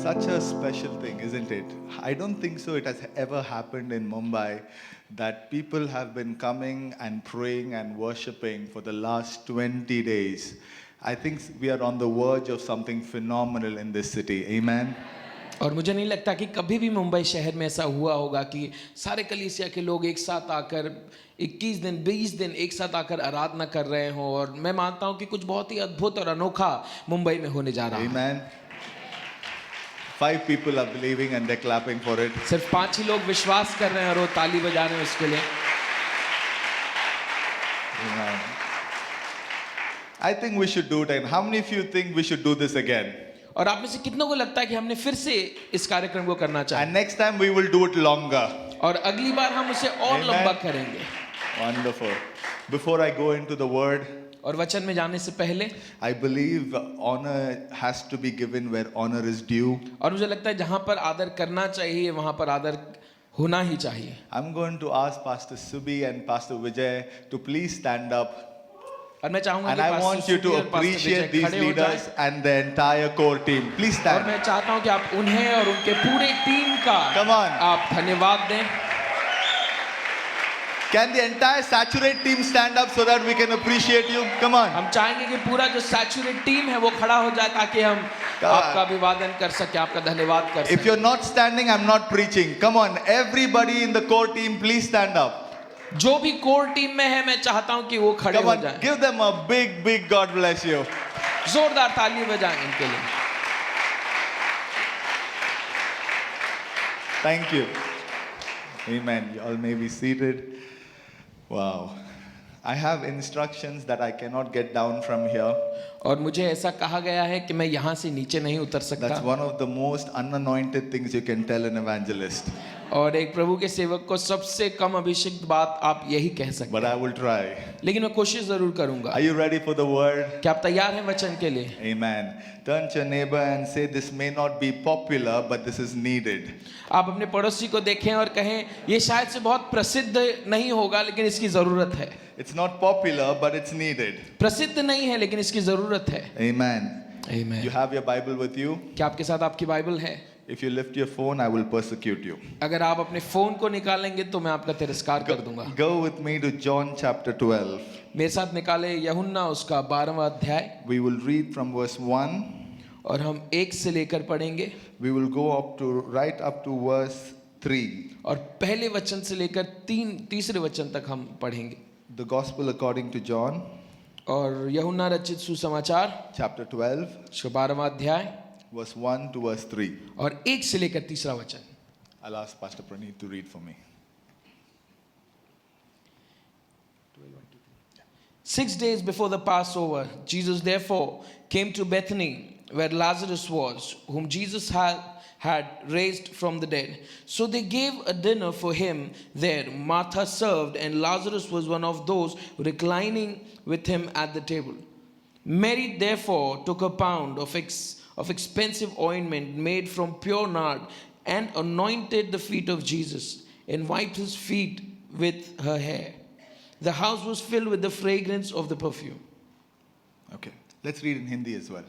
such a special thing, isn't it? I don't think so it has ever happened in Mumbai that people have been coming and praying and worshipping for the last 20 days. I think we are on the verge of something phenomenal in this city. Amen. और मुझे नहीं लगता कि कभी भी मुंबई शहर में ऐसा हुआ होगा कि सारे कलीसिया के लोग एक साथ आकर 21 दिन 20 दिन एक साथ आकर आराधना कर रहे हों। और मैं मानता हूं कि कुछ बहुत ही अद्भुत और अनोखा मुंबई में होने जा रहा है। Amen. 5 people are believing and they're clapping for it. सिर्फ 5 ही लोग विश्वास कर रहे हैं और वो ताली बजा रहे हैं उसके लिए। Amen. I think we should do it. And how many of you think we should do this again? और आप में से कितनों को लगता है कि हमने फिर से इस कार्यक्रम को करना चाहिए? And next time we will do it longer. और अगली बार हम उसे और Amen. लंबा करेंगे। Wonderful. Before I go into the word, और वचन में जाने से पहले I believe honor has to be given where honor is due. और मुझे लगता है जहां पर आदर करना चाहिए वहां पर आदर होना ही चाहिए। I'm going to ask Pastor Subi and Pastor Vijay to please stand up. और मैं चाहूंगा And कि I pastor want you to सुबी और पास्टर appreciate विजय these खड़े हो leaders जाएं। and the entire core team. Please और stand. मैं चाहता हूं कि आप उन्हें और उनके पूरे टीम का Come on. आप धन्यवाद दें। Can the entire Saturate team stand up so that we can appreciate you? Come on. हम चाहेंगे कि पूरा जो सैचुरेट टीम है वो खड़ा हो जाए ताकि हम आपका अभिवादन कर सके, आपका धन्यवाद कर If सके। you're not standing, I'm not preaching. Come on. Everybody in the core team, please stand up. जो भी कोर टीम में है मैं चाहता हूं कि वो खड़े Come हो on. जाएं। Give them a big, big God bless you. जोरदार ताली बजाएं इनके लिए। Thank you. Amen. You all may be seated. Wow. I have instructions that I cannot get down from here. और मुझे ऐसा कहा गया है कि मैं यहाँ से नीचे नहीं उतर That's सकता। one of the most unanointed things you can tell an evangelist. और एक प्रभु के सेवक को सबसे कम अभिषिक्त बात आप यही कह सकते But हैं। I will try. लेकिन मैं कोशिश जरूर करूंगा। Are you ready for the word? क्या आप तैयार हैं वचन के लिए? Amen. Turn to your neighbor and say, this may not be popular, but this is needed. आप अपने पड़ोसी को देखें और कहें ये शायद से बहुत प्रसिद्ध नहीं होगा लेकिन इसकी जरूरत है। It's not popular, but it's needed. प्रसिद्ध नहीं है लेकिन इसकी जरूरत है। Amen. Amen. You have your Bible with you? क्या आपके साथ आपकी बाइबल है? If you lift your phone, I will persecute you. अगर आप अपने फोन को निकालेंगे तो मैं आपका तिरस्कार कर दूंगा। Go with me to John chapter 12. मेरे साथ निकाले यूहन्ना उसका 12वां अध्याय We will read from verse 1. और हम 1 से लेकर पढ़ेंगे We will go right up to verse 3. और पहले वचन से लेकर तीसरे वचन तक हम पढ़ेंगे। The Gospel according to John, और यूहन्ना रचित सुसमाचार chapter 12, उसका 12वां अध्याय verse 1 to verse 3. और 1 से लेकर तीसरा वचन। I'll ask Pastor Praneeth to read for me. 6 days before the Passover, Jesus therefore came to Bethany, where Lazarus was, whom Jesus had raised from the dead. So they gave a dinner for him there. Martha served, and Lazarus was one of those reclining with him at the table. Mary therefore took a pound of expensive ointment made from pure nard and anointed the feet of Jesus and wiped his feet with her hair. The house was filled with the fragrance of the perfume. Okay, let's read in Hindi as well.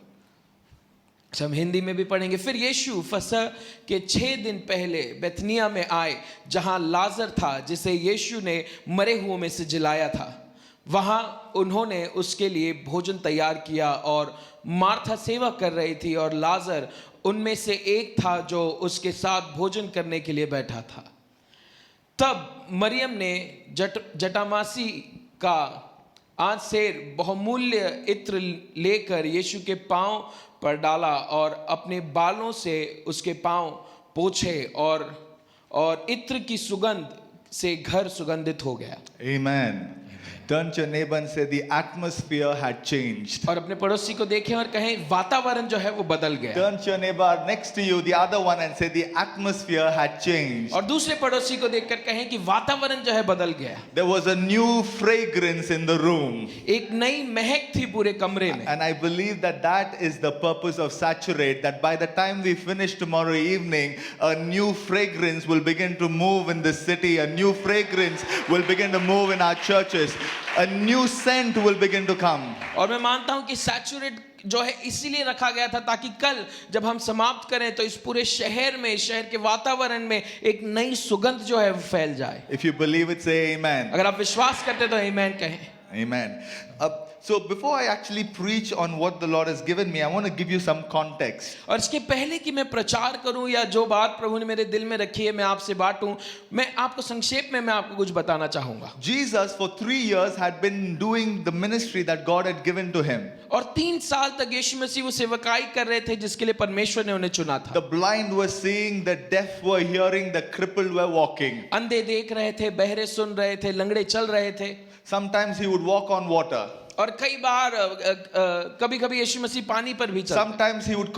अच्छा हम हिंदी में भी पढ़ेंगे। फिर यीशु फसह के 6 दिन पहले बेथनिया में आए जहां लाजर था जिसे यीशु ने मरे हुओं में से जिलाया था। वहां उन्होंने उसके लिए भोजन तैयार किया और मार्था सेवा कर रही थी और लाजर उनमें से एक था जो उसके साथ भोजन करने के लिए बैठा था। तब मरियम ने जटामासी का आंसेर बहुमूल्य इत्र लेकर यीशु के पांव पर डाला और अपने बालों से उसके पांव पोंछे और इत्र की सुगंध से घर सुगंधित हो गया। Amen. Turn to your neighbor and say, the atmosphere had changed. और अपने पड़ोसी को देखें और कहें वातावरण जो है वो बदल गया। Turn to your neighbor next to you, the other one, and say, the atmosphere had changed. और दूसरे पड़ोसी को देखकर कहें कि वातावरण जो है बदल गया। There was a new fragrance in the room. एक नई महक थी पूरे कमरे में। And I believe that that is the purpose of Saturate, that by the time we finish tomorrow evening, a new fragrance will begin to move in the city. A new fragrance will begin to move in our churches. A new scent will begin to come. और मैं मानता हूं कि saturate जो है इसीलिए रखा गया था ताकि कल जब हम समाप्त करें तो इस पूरे शहर में, शहर के वातावरण में एक नई सुगंध जो है वो फैल जाए. If you believe it, say amen. अगर आप विश्वास करते तो आमीन कहें. Amen. So before I actually preach on what the Lord has given me, I want to give you some context. और इसके पहले कि मैं प्रचार करूं या जो बात प्रभु ने मेरे दिल में रखी है मैं आपसे बांटूं, मैं आपको संक्षेप में मैं आपको कुछ बताना चाहूंगा. Jesus for 3 years had been doing the ministry that God had given to him. और 3 साल तक यीशु मसीह वो सेवकाई कर रहे थे जिसके लिए परमेश्वर ने उन्हें चुना था. The blind were seeing, the deaf were hearing, the crippled were walking. अंधे देख रहे थे, बहरे सुन रहे थे, लंगड़े चल रहे थे. Sometimes he would walk on water. और कई बार कभी-कभी यीशु मसीह पानी पर भी चलते. Sometimes he would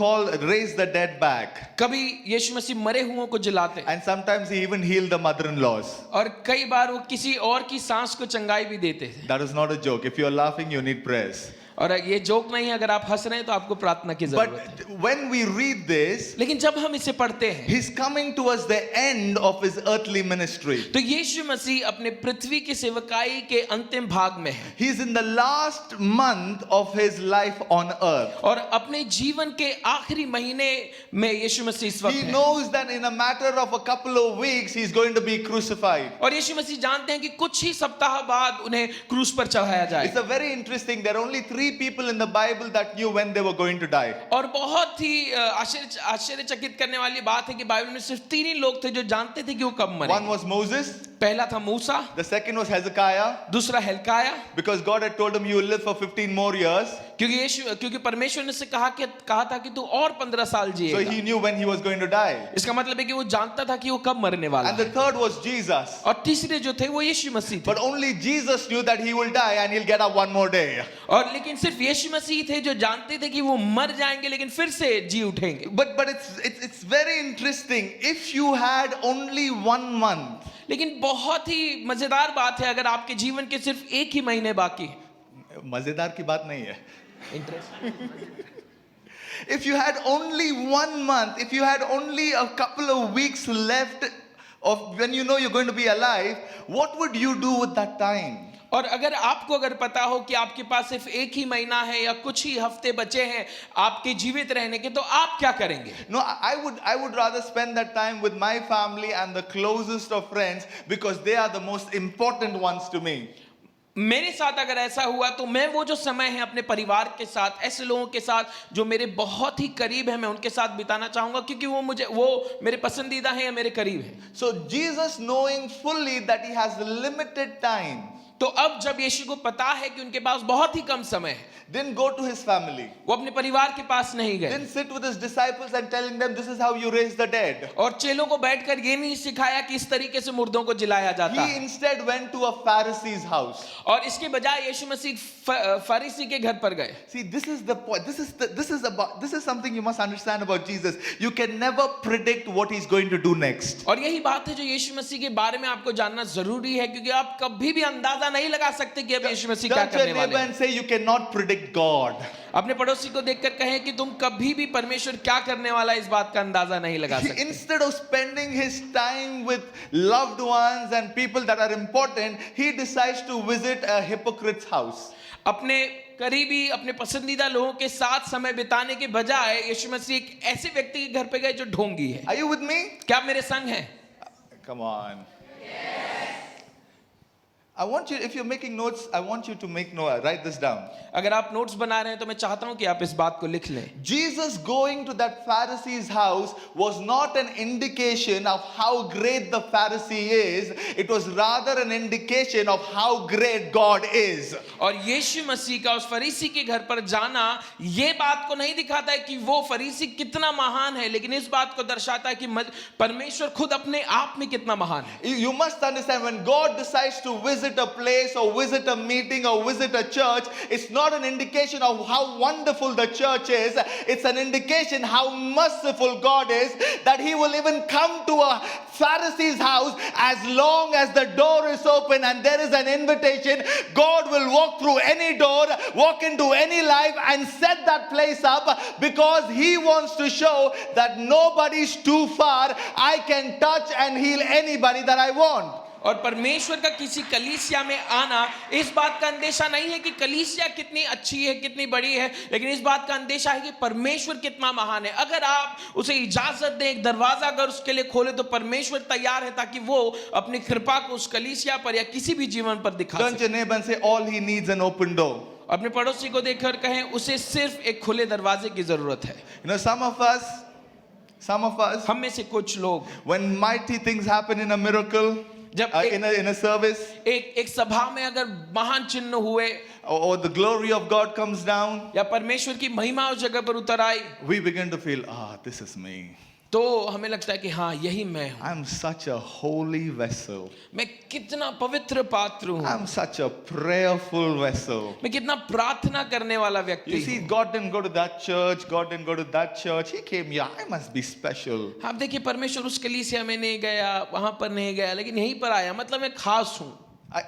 raise the dead back. कभी यीशु मसीह मरे हुओं को जिलाते. And sometimes he even healed the mother-in-laws. और कई बार वो किसी और की सांस को चंगाई भी देते थे. That is not a joke. If you are laughing, you need prayers. और ये जोक नहीं है, अगर आप हंस रहे हैं तो आपको प्रार्थना की जरूरत है. But when we read this, लेकिन जब हम इसे पढ़ते हैं he's coming towards the end of his earthly ministry. तो यीशु मसीह अपने पृथ्वी की सेवकाई के अंतिम भाग में है. He's in the last month of his life on earth. और अपने जीवन के आखिरी महीने में यीशु मसीह इस वक्त He है. knows that in a matter of a couple of weeks he's going to be crucified. और यीशु मसीह जानते हैं कि कुछ ही सप्ताह बाद उन्हें क्रूस पर चढ़ाया It's जाएगा. a very interesting. There are only 3 people in the Bible that knew when they were going to die. और बहुत ही आश्चर्यचकित करने वाली बात है कि बाइबल में सिर्फ 3 ही लोग थे जो जानते थे कि वो कब One मरेंगे. was Moses, पहला था मूसा, the second was Hezekiah, दूसरा हिल्किय्याह, because God had told him you will live for 15 more years. क्योंकि परमेश्वर ने उससे कहा था कि तू और 15 साल So जिएगा. he knew when he was going to die. इसका मतलब है कि वो जानता था कि वो कब मरने वाला And the है. third was Jesus. और तीसरे जो थे वो यीशु मसीह थे. But only Jesus knew that he will die and he'll get up one more day. और लेकिन सिर्फ यीशु मसीह थे जो जानते थे कि वो मर जाएंगे लेकिन फिर से जी उठेंगे. But it's very interesting. If you had only 1 month, लेकिन बहुत ही मजेदार बात है अगर आपके जीवन के सिर्फ एक ही महीने बाकी है. मजेदार की बात नहीं है. If you had only 1 month, if you had only a couple of weeks left of when you know you're going to be alive, what would you do with that time? और अगर पता हो कि आपके पास सिर्फ एक ही महीना है या कुछ ही हफ्ते बचे हैं आपके जीवित रहने के, तो आप क्या करेंगे? No, I would rather spend that time with my family and the closest of friends because they are the most important ones to me. मेरे साथ अगर ऐसा हुआ तो मैं वो जो समय है अपने परिवार के साथ, ऐसे लोगों के साथ जो मेरे बहुत ही करीब है, मैं उनके साथ बिताना चाहूंगा क्योंकि वो मेरे पसंदीदा हैं या मेरे करीब हैं. So Jesus, knowing fully that he has limited time, तो अब जब यीशु को पता है कि उनके पास बहुत ही कम समय है, didn't go to his family, वो अपने परिवार के पास नहीं गए. didn't sit with his disciples and telling them this is how you raise the dead. और चेलों को बैठकर ये नहीं सिखाया कि इस तरीके से मुर्दों को जिलाया जाता He है. instead went to a Pharisee's house. और इसके बजाय यीशु मसीह फरीसी के घर पर गए. See, this is the point. This is something you must understand about Jesus. You can never predict what he's going to do next. और यही बात है जो यीशु मसीह के बारे में आपको जानना जरूरी है क्योंकि आप कभी भी अंदाजा नहीं लगा सकते कि अब यीशु मसीह क्या Turn to your करने neighbor वाले हैं. and say you cannot predict God. अपने पड़ोसी को देखकर कहें कि तुम कभी भी परमेश्वर क्या करने वाला है इस बात का अंदाजा नहीं लगा सकते. Instead of spending his time with loved ones and people that are important, he decides to visit a hypocrite's house. अपने करीबी, अपने पसंदीदा लोगों के साथ समय बिताने के बजाय यीशु मसीह एक ऐसे व्यक्ति के घर पे गए जो ढोंगी है. Are you with me? क्या आप मेरे संग हैं? Come on. I want you, if you're making notes, I want you to write this down. अगर आप नोट्स बना रहे हैं तो मैं चाहता हूं कि आप इस बात को लिख लें. Jesus going to that Pharisee's house was not an indication of how great the Pharisee is. It was rather an indication of how great God is. और यीशु मसीह का उस फरीसी के घर पर जाना ये बात को नहीं दिखाता है कि वो फरीसी कितना महान है, लेकिन इस बात को दर्शाता है कि परमेश्वर खुद अपने आप में कितना महान है. You must understand, when God decides to visit a place or visit a meeting or visit a church, it's not an indication of how wonderful the church is. It's an indication how merciful God is, that he will even come to a Pharisee's house as long as the door is open and there is an invitation. God will walk through any door, walk into any life and set that place up because he wants to show that nobody's too far. I can touch and heal anybody that I want. और परमेश्वर का किसी कलीसिया में आना इस बात का अंदेशा नहीं है कि कलीसिया कितनी अच्छी है, कितनी बड़ी है, लेकिन इस बात का अंदेशा है कि परमेश्वर कितना महान है। अगर आप उसे इजाजत दें, एक दरवाजा अगर उसके लिए खोले, तो परमेश्वर तैयार है ताकि वो अपनी कृपा को उस कलीसिया पर या किसी भी जीवन पर दिखा Turn सके। to your neighbor and say, all he needs an open door. अपने पड़ोसी को देखकर कहें उसे सिर्फ एक खुले दरवाजे की जरूरत है। You know, some of us, हम में से कुछ लोग when mighty things happen in a miracle, जब in a service, एक सभा में अगर महान चिन्ह हुए or the glory of God comes down, या परमेश्वर की महिमा उस जगह पर उतर आई, we begin to feel, this is me. तो हमें लगता है कि हाँ यही मैं हूँ, I'm such a holy vessel. मैं कितना पवित्र पात्र हूँ, I'm such a prayerful vessel. मैं कितना प्रार्थना करने वाला You व्यक्ति see, हूँ। God didn't go to that church, God didn't go to that church. He came here. I must be special. आप देखिए परमेश्वर उस कलीसिया में नहीं गया, वहां पर नहीं गया, लेकिन यहीं पर आया, मतलब मैं खास हूँ।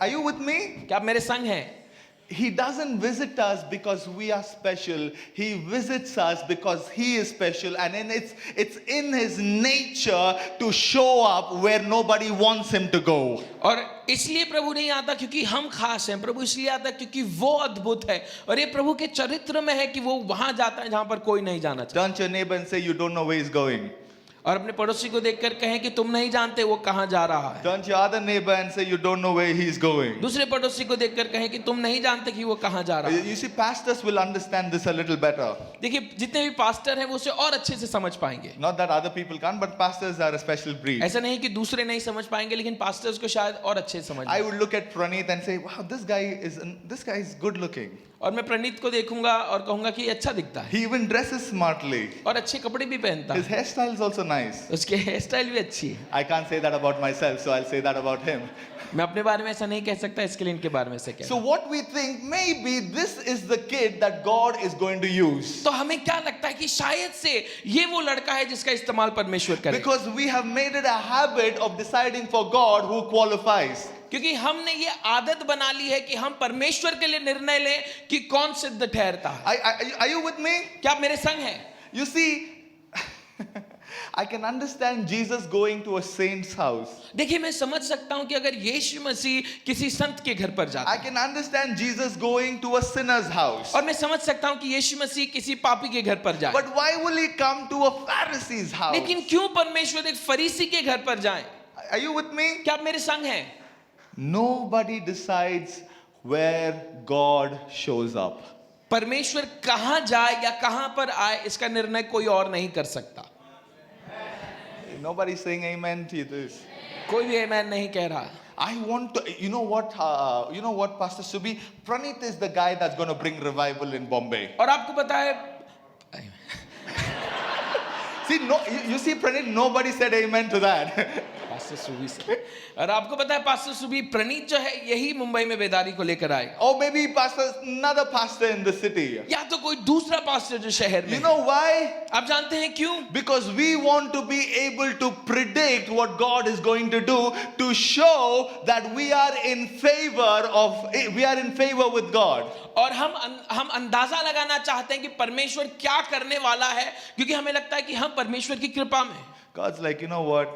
Are you with me? क्या आप मेरे संग हैं? He doesn't visit us because we are special. He visits us because He is special. And then it's in His nature to show up where nobody wants Him to go. और इसलिए प्रभु नहीं आता क्योंकि हम खास हैं, प्रभु इसलिए आता है क्योंकि वो अद्भुत है, और ये प्रभु के चरित्र में है कि वो वहां जाता है जहां पर कोई नहीं जाना चाहता। Turn to your neighbor and say, you don't know where He's going. और अपने पड़ोसी को देखकर कहें कि तुम नहीं जानते वो कहां जा रहा है। Turn to your other neighbor and say, you don't know where He's going. दूसरे पड़ोसी को देखकर कहें कि तुम नहीं जानते कि वो कहां जा रहा है। You see, pastors will understand this a little better. देखिए जितने भी पास्टर हैं वो उसे और अच्छे से समझ पाएंगे। Not that other people can't, but pastors are a special breed. ऐसा नहीं कि दूसरे नहीं समझ पाएंगे, लेकिन पास्टर्स को शायद और अच्छे से समझ I would look at Praneeth and say, wow, this guy is good looking. और मैं प्रणीत को देखूंगा और कहूंगा कि ये अच्छा दिखता है He even dresses smartly. और अच्छे कपड़े भी पहनता His है, hairstyle is also nice. उसके हेयर स्टाइल भी अच्छी है। I can't say that about myself, so I'll say that about him. मैं अपने बारे में ऐसा नहीं कह सकता, इसके लिए इनके बारे में से कह। So what we think, maybe this is the kid that God is going to use. तो हमें क्या लगता है कि शायद से ये वो लड़का है जिसका इस्तेमाल परमेश्वर करे, Because we have made it a habit of deciding for God who qualifies. क्योंकि हमने ये आदत बना ली है कि हम परमेश्वर के लिए निर्णय लें कि कौन सिद्ध ठहरता है। Are you with me? क्या आप मेरे संग हैं? You see, I can understand Jesus going to a saint's house. देखिए मैं समझ सकता हूं कि अगर यीशु मसीह किसी संत के घर पर जाता I can understand Jesus going to a sinner's house. और मैं समझ सकता हूं कि यीशु मसीह किसी पापी के घर पर जाए, But why will he come to a Pharisee's house? लेकिन क्यों परमेश्वर एक फरीसी के घर पर जाए? Are you with me? क्या आप मेरे संग हैं? Nobody decides where God shows up. परमेश्वर कहां जाए या कहां पर आए इसका निर्णय कोई और नहीं कर सकता। Nobody's saying amen to this. कोई भी आमीन नहीं कह रहा। I want to, you know what, Pastor Subi? Praneeth is the guy that's going to bring revival in Bombay. और आपको पता है, See, no, you see, Praneeth, nobody said amen to that. Pastor Subi से, और आपको पता है पास्टर सुबी प्रणीत जो है यही मुंबई में बेदारी को लेकर आएगा, Or maybe another pastor in the city. या तो कोई दूसरा पास्टर जो शहर में। You know why? आप जानते हैं क्यों? Because we want to be able to predict what God is going to do, to show that we are in favor with God. और हम अंदाजा लगाना चाहते हैं कि परमेश्वर क्या करने वाला है, क्योंकि हमें लगता है कि हम परमेश्वर की कृपा में। God's like, you know what?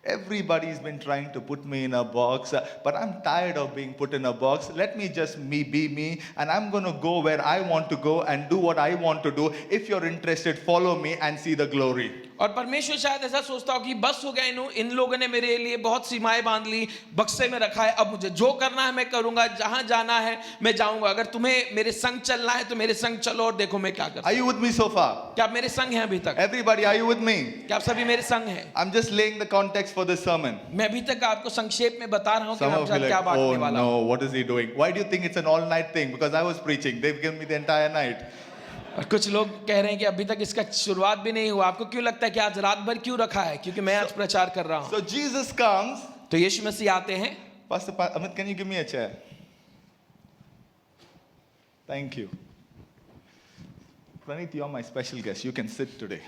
Everybody's been trying to put me in a box, but I'm tired of being put in a box. Let me just be me, and I'm going to go where I want to go and do what I want to do. If you're interested, follow me and see the glory. और परमेश्वर शायद ऐसा सोचता हो कि बस हो गया, इन लोगों ने मेरे लिए बहुत सीमाएं बांध ली, बक्से में रखा है, अब मुझे जो करना है मैं करूंगा, जहां जाना है मैं जाऊंगा। अगर तुम्हें मेरे संग चलना है तो मेरे संग चलो और देखो मैं क्या करता Are you with me so far? हूं। क्या आप मेरे संग हैं अभी तक? Everybody, are you with me? क्या आप सभी मेरे संग हैं? I'm just laying the context for this sermon. मैं अभी तक आपको संक्षेप में बता रहा हूं कि Some मैं of आपके you साथ क्या like, बांटने oh वाला हूं। no, what is he doing? Why do you think it's an all-night thing? Because I was preaching. They've given me the entire night. और कुछ लोग कह रहे हैं कि अभी तक इसका शुरुआत भी नहीं हुआ। आपको क्यों लगता है कि आज रात भर क्यों रखा है? क्योंकि मैं आज प्रचार कर रहा हूं। So Jesus comes. तो यीशु मसीह आते हैं। Pastor Amit, can you give me a chair? Thank you. Praneeth, you're my special guest. You can sit today.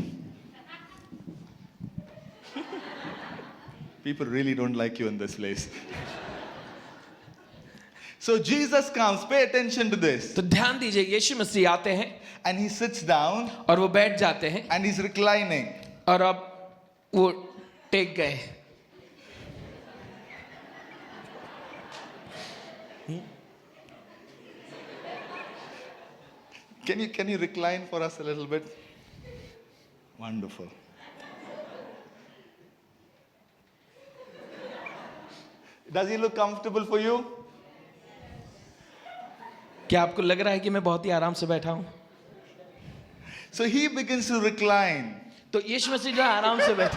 People really don't like you in this place. So Jesus comes. Pay attention to this. तो ध्यान दीजिए, यीशु मसीह आते हैं And he sits down और वो बैठ जाते हैं and he's reclining. और अब वो टेक गए। Can you recline for us a little bit? Wonderful. Does he look comfortable for you? क्या आपको लग रहा है कि मैं बहुत ही आराम से बैठा हूं? So he begins to recline. तो यीशु मसीह जो है आराम से बैठे.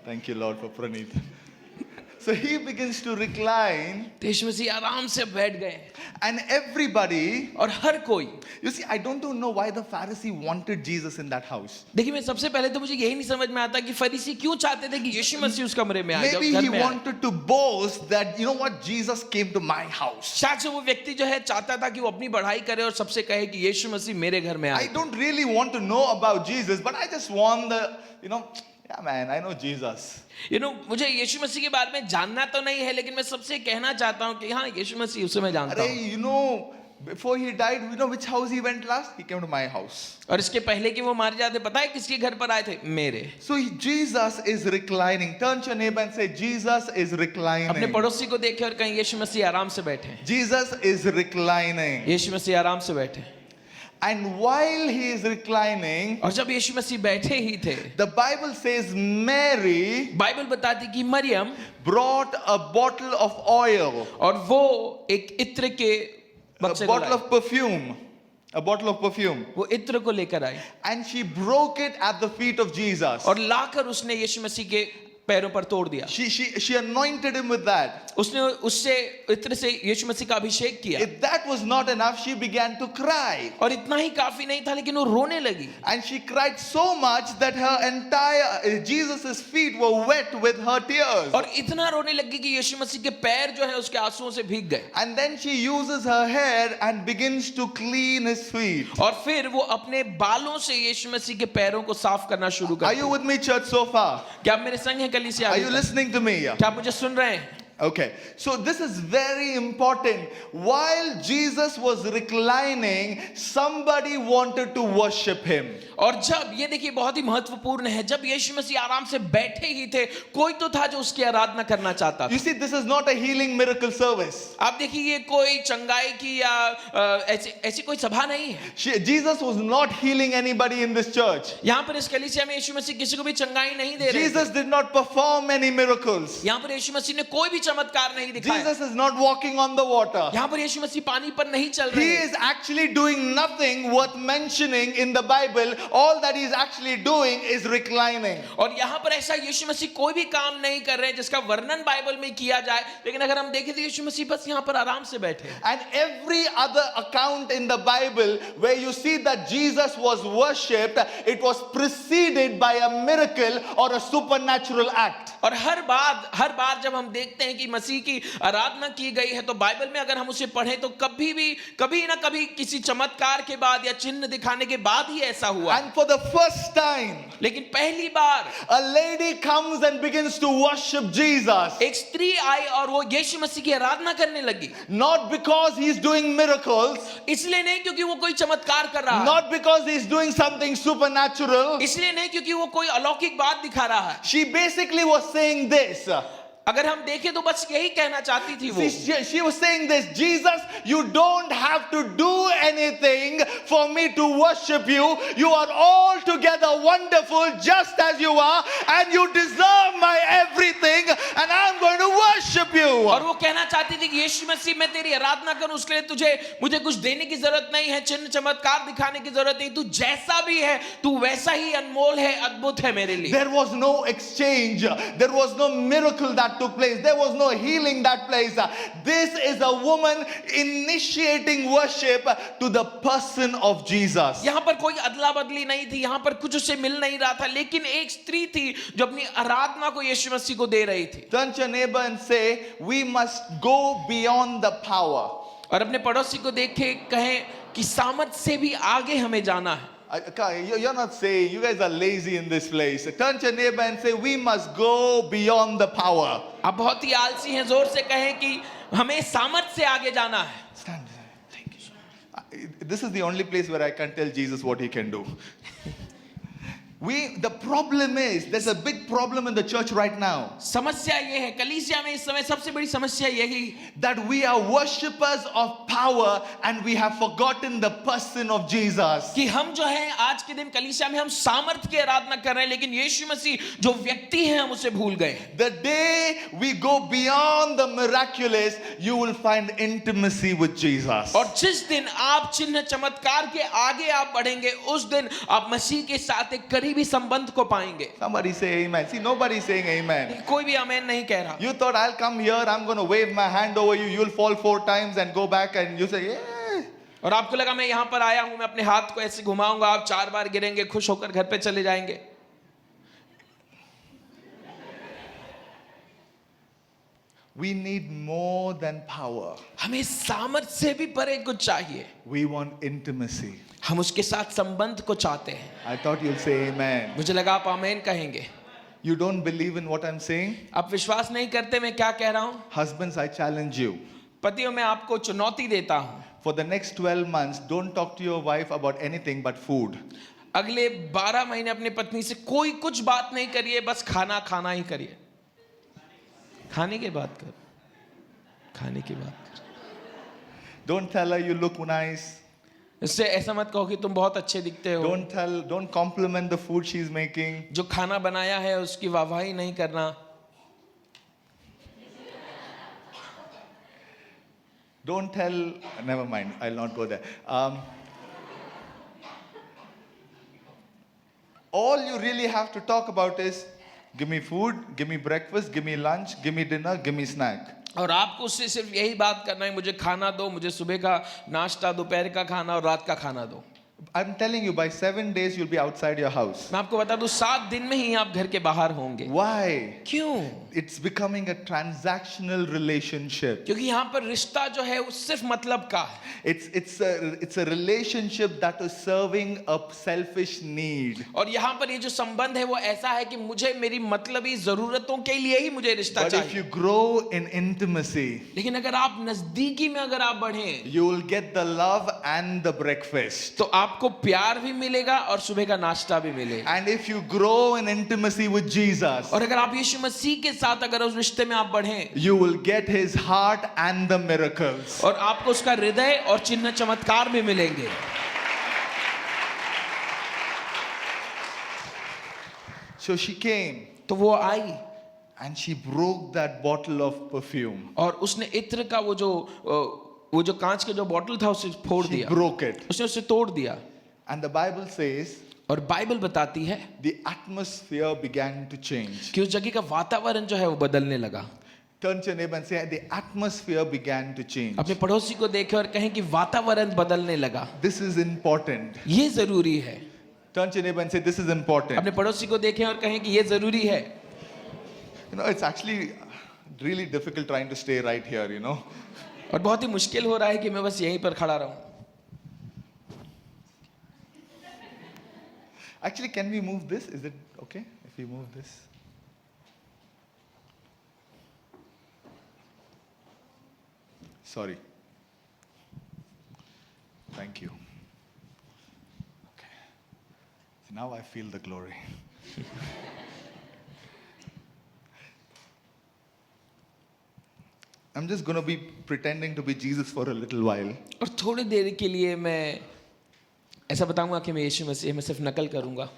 Thank you, Lord, for Praneeth. So he begins to recline, तो यीशु मसीह आराम से बैठ गए. and everybody, और हर कोई, you see, I don't know why the Pharisee wanted Jesus in that house. देखिए मैं सबसे पहले तो मुझे यही नहीं समझ में आता कि फरीसी क्यों चाहते थे कि यीशु मसीह उस कमरे में आए, Maybe घर he में आए. wanted to boast that, you know what, Jesus came to my house. शायद से वो व्यक्ति जो है चाहता था कि वो अपनी बढ़ाई करे और सबसे कहे कि यीशु मसीह मेरे घर में I आए. don't really want to know about Jesus, but I just want the, yeah, man, I know Jesus. मुझे यीशु मसीह के बारे में जानना तो नहीं है, लेकिन मैं सबसे कहना चाहता हूँ कि हाँ यीशु मसीह उसे मैं जानता हूँ. Before he died, which house he went last? He came to my house. और इसके पहले कि वो मारे जाते, पता है किसके घर पर आए थे? मेरे. So Jesus is reclining. Turn to your neighbor and say, Jesus is reclining. अपने पड़ोसी को देखे और कहें यीशु मसीह आराम से बैठे. Jesus is reclining. यीशु मसीह आराम से बैठे. And while he is reclining, और जब यीशु मसीह बैठे ही थे, the Bible says Mary Bible बताती कि Maryam brought a bottle of oil, और वो एक इत्र के a बक्से को bottle lie. of perfume, a bottle of perfume, वो इत्र को लेकर आई and she broke it at the feet of Jesus. और लाकर उसने यीशु मसीह के पैरों पर तोड़ दिया. She anointed him with that. उसने उससे इत्र से यीशु मसीह का अभिषेक किया. If that was not enough, she began to cry. और इतना ही काफी नहीं था, लेकिन वो रोने लगी. And she cried so much that her entire Jesus' feet were wet with her tears. और इतना रोने लगी कि यीशु मसीह के पैर जो है उसके आंसुओं से भीग गए. And then she uses her hair and begins to clean his feet. और फिर वो अपने बालों से यीशु मसीह के पैरों को साफ करना शुरू कर Are you with me, church, so far? क्या आप मेरे संग हैं कलीसिया? Are you listening to me? क्या आप मुझे सुन रहे हैं? Okay, so this is very important. While Jesus was reclining, somebody wanted to worship him. और जब ये देखिए बहुत ही महत्वपूर्ण है, जब यीशु मसीह आराम से बैठे ही थे, कोई तो था जो उसकी आराधना करना चाहता था. You see, this is not a healing miracle service. आप देखिए ये कोई चंगाई की या ऐसी कोई सभा नहीं है. Jesus was not healing anybody in this church. यहाँ पर इस कलीसिया में यीशु मसीह किसी को भी चंगाई नहीं दे रहे थे. Jesus did not perform any miracles. यहाँ पर यीशु मसीह ने कोई भी चमत्कार नहीं दिखाया. Jesus is not walking on the water. यहाँ पर यीशु मसीह पानी पर नहीं चल He रहे. is actually doing nothing worth mentioning in the Bible. All that he is actually doing is reclining. और यहाँ पर ऐसा यीशु मसीह कोई भी काम नहीं कर रहे हैं जिसका वर्णन बाइबल में किया जाए, लेकिन अगर हम देखें तो यीशु मसीह बस यहाँ पर आराम से बैठे. And every other account in the Bible where you see that Jesus was worshipped, it was preceded by a miracle or a supernatural act. और हर बार जब हम देखते हैं कि मसीह की आराधना की गई है, तो बाइबल में अगर हम उसे पढ़ें तो कभी ना कभी किसी चमत्कार के बाद या चिन्ह दिखाने के बाद ही ऐसा हुआ. And for the first time, लेकिन पहली बार a lady comes and begins to worship Jesus. एक स्त्री आई और वो यीशु मसीह की आराधना करने लगी. Not because he's doing miracles, इसलिए नहीं क्योंकि वो कोई चमत्कार कर रहा है, not because he's doing something supernatural. इसलिए नहीं क्योंकि वो कोई अलौकिक बात दिखा रहा है. She basically was saying this. अगर हम देखें तो बस यही कहना चाहती थी वो. She was saying this, Jesus, you don't have to do anything for me to worship you. You are altogether wonderful just as you are, and you deserve my everything, and I'm going to worship you. और वो कहना चाहती थी कि यीशु मसीह मैं तेरी आराधना करूं, उसके लिए मुझे कुछ देने की जरूरत नहीं है, चिन्ह चमत्कार दिखाने की जरूरत नहीं, तू जैसा भी है तू वैसा ही अनमोल है, अद्भुत है मेरे लिए. There was no exchange. There was no miracle that took place. There was no healing that place. This is a woman initiating worship to the person of Jesus. यहाँ पर कोई अदला बदली नहीं थी, यहाँ पर कुछ उसे मिल नहीं रहा था, लेकिन एक स्त्री थी जो अपनी आराधना को यीशु मसीह को दे रही थी. Turn to your neighbor and say, we must go beyond the power. और अपने पड़ोसी को देखे कहें कि सामर्थ से भी आगे हमें जाना है. You're not saying, you guys are lazy in this place. Turn to your neighbor and say, we must go beyond the power. आप बहुत ही आलसी हैं, जोर से कहें कि हमें सामर्थ से आगे जाना है. Stand. Thank you. This is the only place where I can tell Jesus what he can do. The problem is, there's a big problem in the church right now, समस्या ये है, कलीसिया में इस समय सबसे बड़ी समस्या यही, that we are worshippers of power and we have forgotten the person of Jesus. कि हम जो है आज के दिन कलीसिया में हम सामर्थ की आराधना कर रहे हैं, लेकिन यीशु मसीह जो व्यक्ति है हम उसे भूल गए। The day we go beyond the miraculous, you will find intimacy with Jesus. और जिस दिन आप चिन्ह चमत्कार के आगे आप बढ़ेंगे, उस दिन आप मसीह के साथ एक करीबी संबंध को पाएंगे। Somebody say amen. See, nobody is saying amen. कोई भी आमीन नहीं कह रहा। You thought I'll come here, I'm going to wave my hand over you, you'll fall 4 times and go back and you say, yeah. और आपको लगा मैं यहाँ पर आया हूँ, मैं अपने हाथ को ऐसे घुमाऊंगा, आप 4 बार गिरेंगे, खुश होकर घर पे चले जाएंगे। We need more than power. हमें सामर्थ्य से भी परे कुछ चाहिए। We want intimacy. हम उसके साथ संबंध को चाहते हैं। I thought you'll say amen. मुझे लगा आप आमीन कहेंगे। You don't believe in what I'm saying? आप विश्वास नहीं करते मैं क्या कह रहा हूँ? Husbands, I challenge you. पतियों में आपको चुनौती देता हूँ। For the next 12 months, don't talk to your wife about anything but food. अगले 12 महीने अपनी पत्नी से कोई कुछ बात नहीं करिए, बस खाना खाना ही करिए। खाने की बात कर, खाने की बात कर। Don't tell her you look nice. इससे ऐसा मत कहो कि तुम बहुत अच्छे दिखते हो। Don't compliment the food she's making. जो खाना बनाया है उसकी वाहवाही नहीं करना। Don't tell, never mind, I'll not go there. All you really have to talk about is, give me food, give me breakfast, give me lunch, give me dinner, give me snack. और आपको उससे सिर्फ यही बात करना है, मुझे खाना दो, मुझे सुबह का नाश्ता, दोपहर का खाना और रात का खाना दो। I'm telling you, by 7 days you'll be outside your house. मैं आपको बता दूं 7 दिन में ही आप घर के बाहर होंगे। Why? क्यों? It's becoming a transactional relationship. क्योंकि यहाँ पर रिश्ता जो है वो सिर्फ मतलब का है। It's a relationship that is serving a selfish need. और यहाँ पर ये जो संबंध है वो ऐसा है कि मुझे मेरी मतलबी जरूरतों के लिए ही मुझे रिश्ता But if चाहिए। you grow in intimacy, लेकिन अगर आप नजदीकी में अगर आप बढ़ें, you will get the love and the breakfast. तो आपको प्यार भी मिलेगा और सुबह का नाश्ता भी मिलेगा। And if you grow in intimacy with Jesus, और अगर आप यीशु मसीह के साथ अगर उस रिश्ते में आप बढ़ें, you will get his heart and the miracles. और आपको उसका हृदय और चिन्ह चमत्कार भी मिलेंगे। So she came तो वो आई and she broke that bottle of perfume. और उसने इत्र का वो जो कांच के जो बोतल था उसे फोड़ She दिया, broke it. उसने उसे तोड़ दिया। And the Bible says और बाइबल बताती है the atmosphere began to change. कि उस जगह का वातावरण जो है वो बदलने लगा। Turn to your neighbor and say, the atmosphere began to change. अपने पड़ोसी को देखें और कहें कि वातावरण बदलने लगा। This is important. ये जरूरी है। Turn to your neighbor and say, this is important. अपने पड़ोसी को देखें और कहें कि ये जरूरी है। You know, it's actually really difficult trying to stay right here, you know. और बहुत ही मुश्किल हो रहा है कि मैं बस यहीं पर खड़ा रहूं। Actually, can we move this? Is it okay if we move this? Sorry. Thank you. Okay. So now I feel the glory. I'm just going to be pretending to be Jesus for a little while. और थोड़ी देर के लिए मैं ऐसा बताऊंगा कि मैं यीशु मसीह में सिर्फ नकल करूंगा।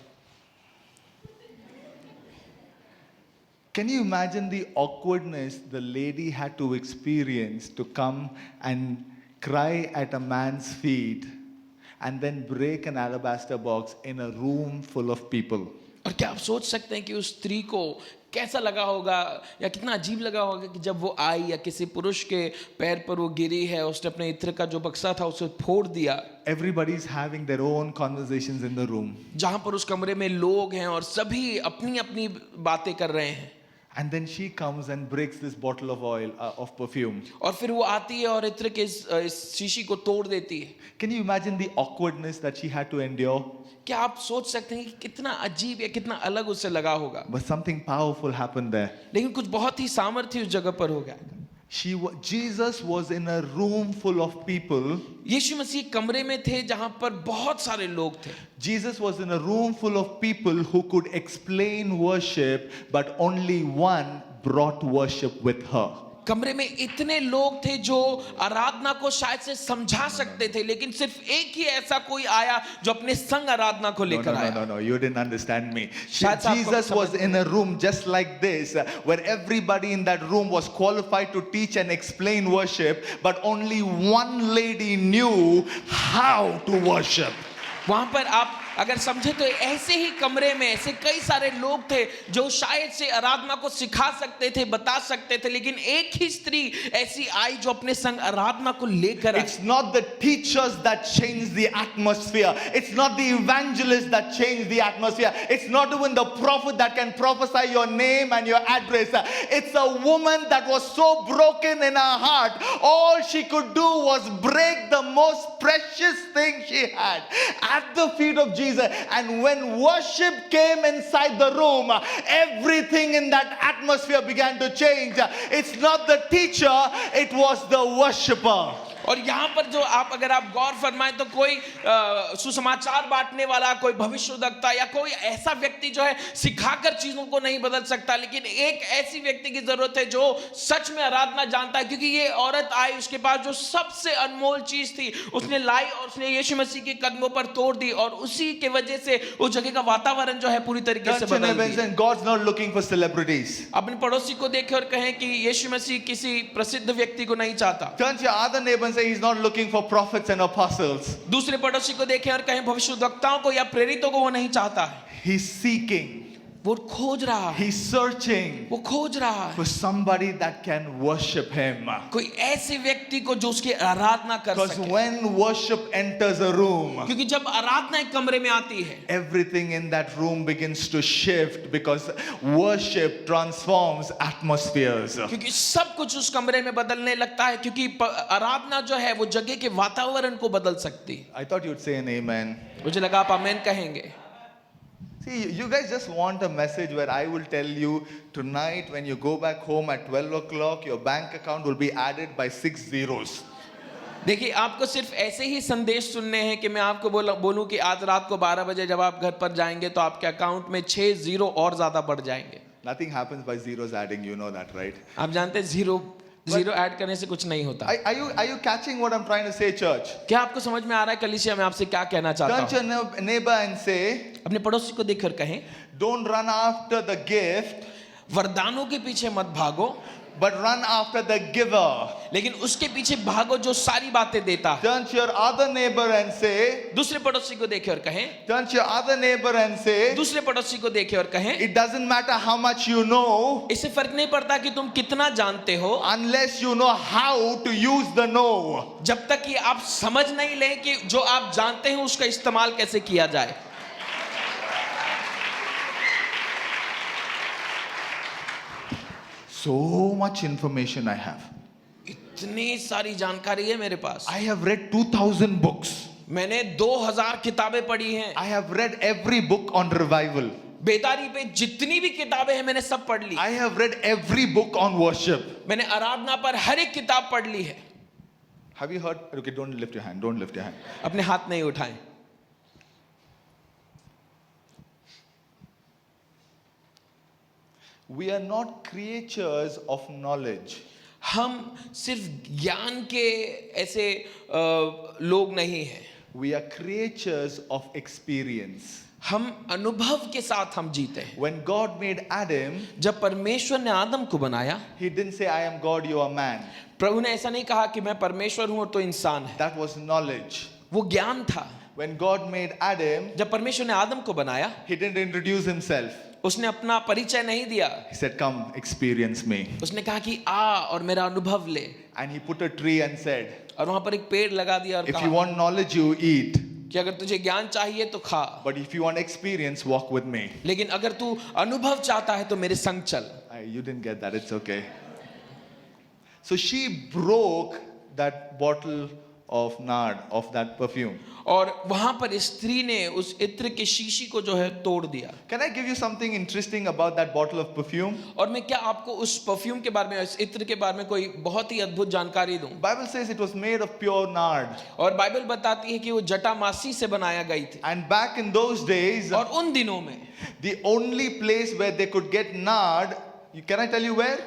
Can you imagine the awkwardness the lady had to experience to come and cry at a man's feet and then break an alabaster box in a room full of people? और क्या आप सोच सकते हैं कि उस स्त्री को कैसा लगा होगा या कितना अजीब लगा होगा कि जब वो आई या किसी पुरुष के पैर पर वो गिरी है, उसने अपने इत्र का जो बक्सा था उसे फोड़ दिया। Everybody is having their own conversations in the room. जहां पर उस कमरे में लोग हैं और सभी अपनी अपनी बातें कर रहे हैं। And then she comes and breaks this bottle of oil, of perfume. और फिर वो आती है और इत्र के इस शीशी को तोड़ देती है। Can you imagine the awkwardness that she had to endure? क्या आप सोच सकते हैं कि कितना अजीब या कितना अलग उससे लगा होगा? But something powerful happened there. लेकिन कुछ बहुत ही सामर्थ्य उस जगह पर हो गया। Jesus was in a room full of people. यीशु मसीह कमरे में थे जहां पर बहुत सारे लोग थे. Jesus was in a room full of people who could explain worship, but only one brought worship with her. कमरे में इतने लोग थे जो आराधना को शायद से समझा सकते थे, लेकिन सिर्फ एक ही ऐसा कोई आया जो अपने संग आराधना को लेकर आया. No, you didn't understand me. शायद से आपको Jesus was समझ- in a room just like this, where everybody in that room was qualified to teach and explain worship, but only one lady knew how to worship. वहां पर आप अगर समझे तो ऐसे ही कमरे में ऐसे कई सारे लोग थे जो शायद से आराधना को सिखा सकते थे, बता सकते थे, लेकिन एक ही स्त्री ऐसी आई जो अपने संग आराधना को लेकर आई. It's not the teachers that change the atmosphere. It's not the evangelists that change the atmosphere. It's not even the prophet that can prophesy your name and your address. It's a woman that was so broken in her heart. All she could do was break the most precious thing she had at the feet of Jesus. And when worship came inside the room, everything in that atmosphere began to change. It's not the teacher, it was the worshiper. और यहाँ पर जो आप अगर आप गौर फरमाएं तो कोई सुसमाचार बांटने वाला, कोई भविष्यवक्ता या कोई ऐसा व्यक्ति जो है सिखाकर चीजों को नहीं बदल सकता, लेकिन एक ऐसी व्यक्ति की जरूरत है जो सच में आराधना जानता है. क्योंकि ये औरत आई, उसके पास जो सबसे अनमोल चीज थी उसने लाई और उसने यीशु मसीह के कदमों पर तोड़ दी, और उसी के वजह से उस जगह का वातावरण जो है पूरी तरीके से बदल गया. God's not looking for celebrities. अपने पड़ोसी को देखें और कहें कि यीशु मसीह किसी प्रसिद्ध व्यक्ति को नहीं चाहता. Turn to your other neighbor and say he's not looking for prophets and apostles. दूसरे पड़ोसी को देखें और कहें भविष्यवक्ताओं को या प्रेरितों को वो नहीं चाहता है. He's seeking, वो खोज रहा है, he's searching वो खोज रहा है for somebody that can worship him. कोई ऐसे व्यक्ति को जो उसकी आराधना कर Because सके. when worship enters a room, क्योंकि जब आराधना एक कमरे में आती है, everything in that room begins to shift, because worship transforms atmospheres. क्योंकि सब कुछ उस कमरे में बदलने लगता है, क्योंकि आराधना जो है वो जगह के वातावरण को बदल सकती है. I thought you'd say an amen. मुझे लगा आप आमीन कहेंगे. See, you guys just want a message where I will tell you tonight when you go back home at 12 o'clock, your bank account will be added by 6 zeros. देखिए, आपको सिर्फ ऐसे ही संदेश सुनने हैं कि मैं आपको बोलूं कि आज रात को 12 बजे जब आप घर पर जाएंगे तो आपके अकाउंट में 6 जीरो और ज्यादा बढ़ जाएंगे. Nothing happens by zeros adding, you know that, right? आप जानते हैं जीरो ऐड करने से कुछ नहीं होता. Are you catching what I'm trying to say, church? क्या आपको समझ में आ रहा है कलीसिया मैं आपसे क्या कहना चाहता Turn हूँ? to your neighbor and say, अपने पड़ोसी को देखकर कहें, don't run after the gift, वरदानों के पीछे मत भागो, but run after the giver. लेकिन उसके पीछे भागो जो सारी बातें देता है. Turn to your other neighbor and say, दूसरे पड़ोसी को देखे और कहें, turn to your other neighbor and say, दूसरे पड़ोसी को देखे और कहें, it doesn't matter how much you know, इससे फर्क नहीं पड़ता कि तुम कितना जानते हो, unless you know how to use the know. जब तक कि आप समझ नहीं लें कि जो आप जानते हैं उसका इस्तेमाल कैसे किया जाए. So much information I have. इतनी सारी जानकारी है मेरे पास. I have read 2000 books. मैंने 2000 किताबें पढ़ी हैं. I have read every book on revival. बेदारी पे जितनी भी किताबें हैं मैंने सब पढ़ ली. I have read every book on worship. मैंने आराधना पर हर एक किताब पढ़ ली है. Have you heard? Okay, don't lift your hand. Don't lift your hand. अपने हाथ नहीं उठाएं. We are not creatures of knowledge. हम सिर्फ ज्ञान के ऐसे लोग नहीं हैं. We are creatures of experience. हम अनुभव के साथ हम जीते हैं. When God made Adam, जब परमेश्वर ने आदम को बनाया, He didn't say, I am God, you are man. प्रभु ने ऐसा नहीं कहा कि मैं परमेश्वर हूं और तो इंसान है. That was knowledge. वो ज्ञान था. When God made Adam, जब परमेश्वर ने आदम को बनाया, He didn't introduce Himself. उसने अपना परिचय नहीं दिया. He said, come, experience me. उसने कहा कि आ और मेरा अनुभव ले. And He put a tree and said, और वहां पर एक पेड़ लगा दिया और if कहा you want knowledge, you eat. कि अगर तुझे ज्ञान चाहिए तो खा, But if you want experience, walk with me. लेकिन अगर तू अनुभव चाहता है तो मेरे संग चल. You didn't get that, it's okay. So she broke that bottle of nard, of that perfume. और वहां पर स्त्री ने उस इत्र के शीशी को जो है तोड़ दिया। Can I give you something interesting about that bottle of perfume? और मैं क्या आपको उस परफ्यूम के बारे में, इस इत्र के बारे में कोई बहुत ही अद्भुत जानकारी दूं? Bible says it was made of pure nard. और बाइबल बताती है कि वो जटामासी से बनाया गई थी। And back in those days, और उन दिनों में the only place where they could get nard, can I tell you where?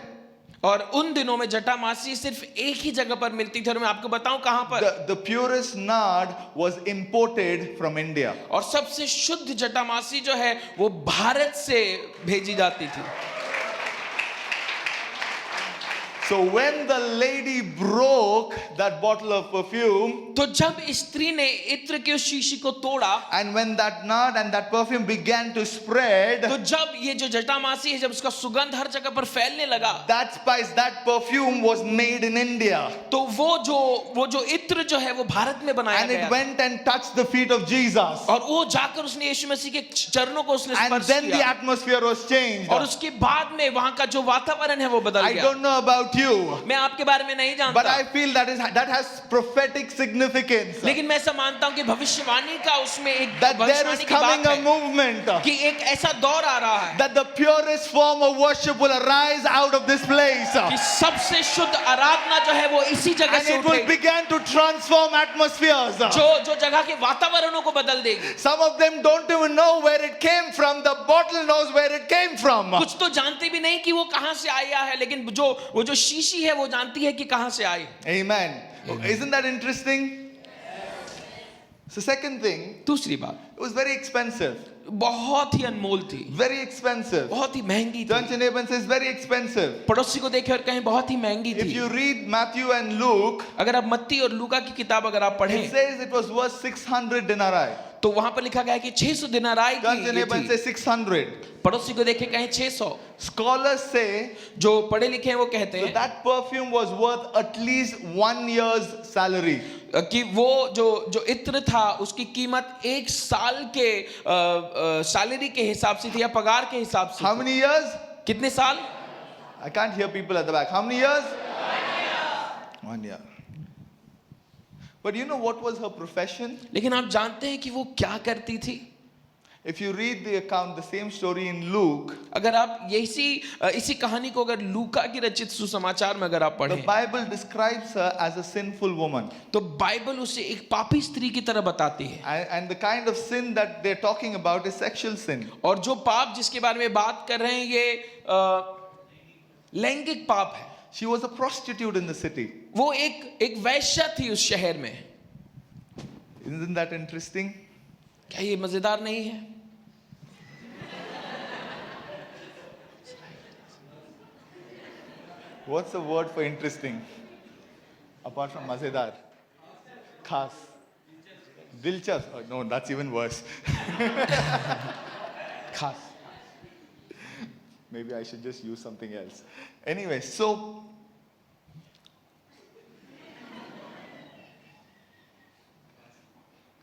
और उन दिनों में जटामासी सिर्फ एक ही जगह पर मिलती थी, और मैं आपको बताऊं कहां पर। The purest nard was imported from India. और सबसे शुद्ध जटामासी जो है वो भारत से भेजी जाती थी। So when the lady broke that bottle of perfume, तो जब स्त्री ने इत्र के उस शीशी को तोड़ा, and when that nard and that perfume began to spread, तो जब ये जो जटामासी है, जब उसका सुगंध हर जगह पर फैलने लगा, that spice, that perfume was made in India. तो वो जो इत्र जो है वो भारत में बनाया And गया it went and touched the feet of Jesus. और वो जाकर उसने यीशु मसीह के चरणों को उसने And स्पर्श then the किया, atmosphere was changed. और उसके बाद में वहां का जो वातावरण है वो बदल I गया। don't know about you, मैं आपके बारे में नहीं but जानता, I feel that has prophetic significance. लेकिन मैं ऐसा मानता हूं कि भविष्यवाणी का उसमें एक That there is भविष्यवाणी की coming बात a है movement. कि एक ऐसा दौर आ रहा है That the purest form of worship will arise out of this place. कि सबसे शुद्ध आराधना जो है वो इसी जगह And से it will उठेगी, begin to transform atmospheres. जो जगह के वातावरणों को बदल देगी। Some of them don't even know where it came from. The bottle knows where it came from. कुछ तो जानते भी नहीं कि वो कहां से आया है, लेकिन वो जो शीशी है वो जानती है कि कहां से आई। Amen. Isn't that interesting? So second thing, दूसरी बात, it was very expensive. बहुत ही अनमोल थी, Very expensive. बहुत ही महंगी Turn थी। to your neighbor and says very expensive. पड़ोसी को देखे और कहें बहुत ही महंगी If थी। you read Matthew and Luke, अगर आप मत्ती और लूका की किताब अगर आप it पढ़ें, says it was worth 600 denarii. तो वहां पर लिखा गया है कि 600 दिनाराई Turn to your की neighbor and थी। say 600. पड़ोसी को देखे कहें 600। Scholars say जो पढ़े लिखे हैं वो कहते that हैं that perfume was worth at least 1 year's salary. कि वो जो इत्र था उसकी कीमत एक साल के सैलरी के हिसाब से थी या पगार के हिसाब से How थी। many years? कितने साल? I can't hear people at the back. How many years? 1 year. But you know what was her profession? लेकिन आप जानते हैं कि वो क्या करती थी? If you read the account, the same story in Luke, अगर आप इसी कहानी को अगर लूका की रचित सुसमाचार में अगर आप the पढ़ें, Bible describes her as a sinful woman. तो बाइबल उसे एक पापी स्त्री की तरह बताती है। And the kind of sin that they're talking about is sexual sin. और जो पाप जिसके बारे में बात कर रहे हैं ये लैंगिक पाप है। She was a prostitute in the city. वो एक वैश्या थी उस शहर में। Isn't that interesting? क्या ये मजेदार नहीं है? What's the word for interesting? Apart from mazedar? Khas. Dilchasp. Oh, no, that's even worse. खास। Maybe I should just use something else. Anyway, so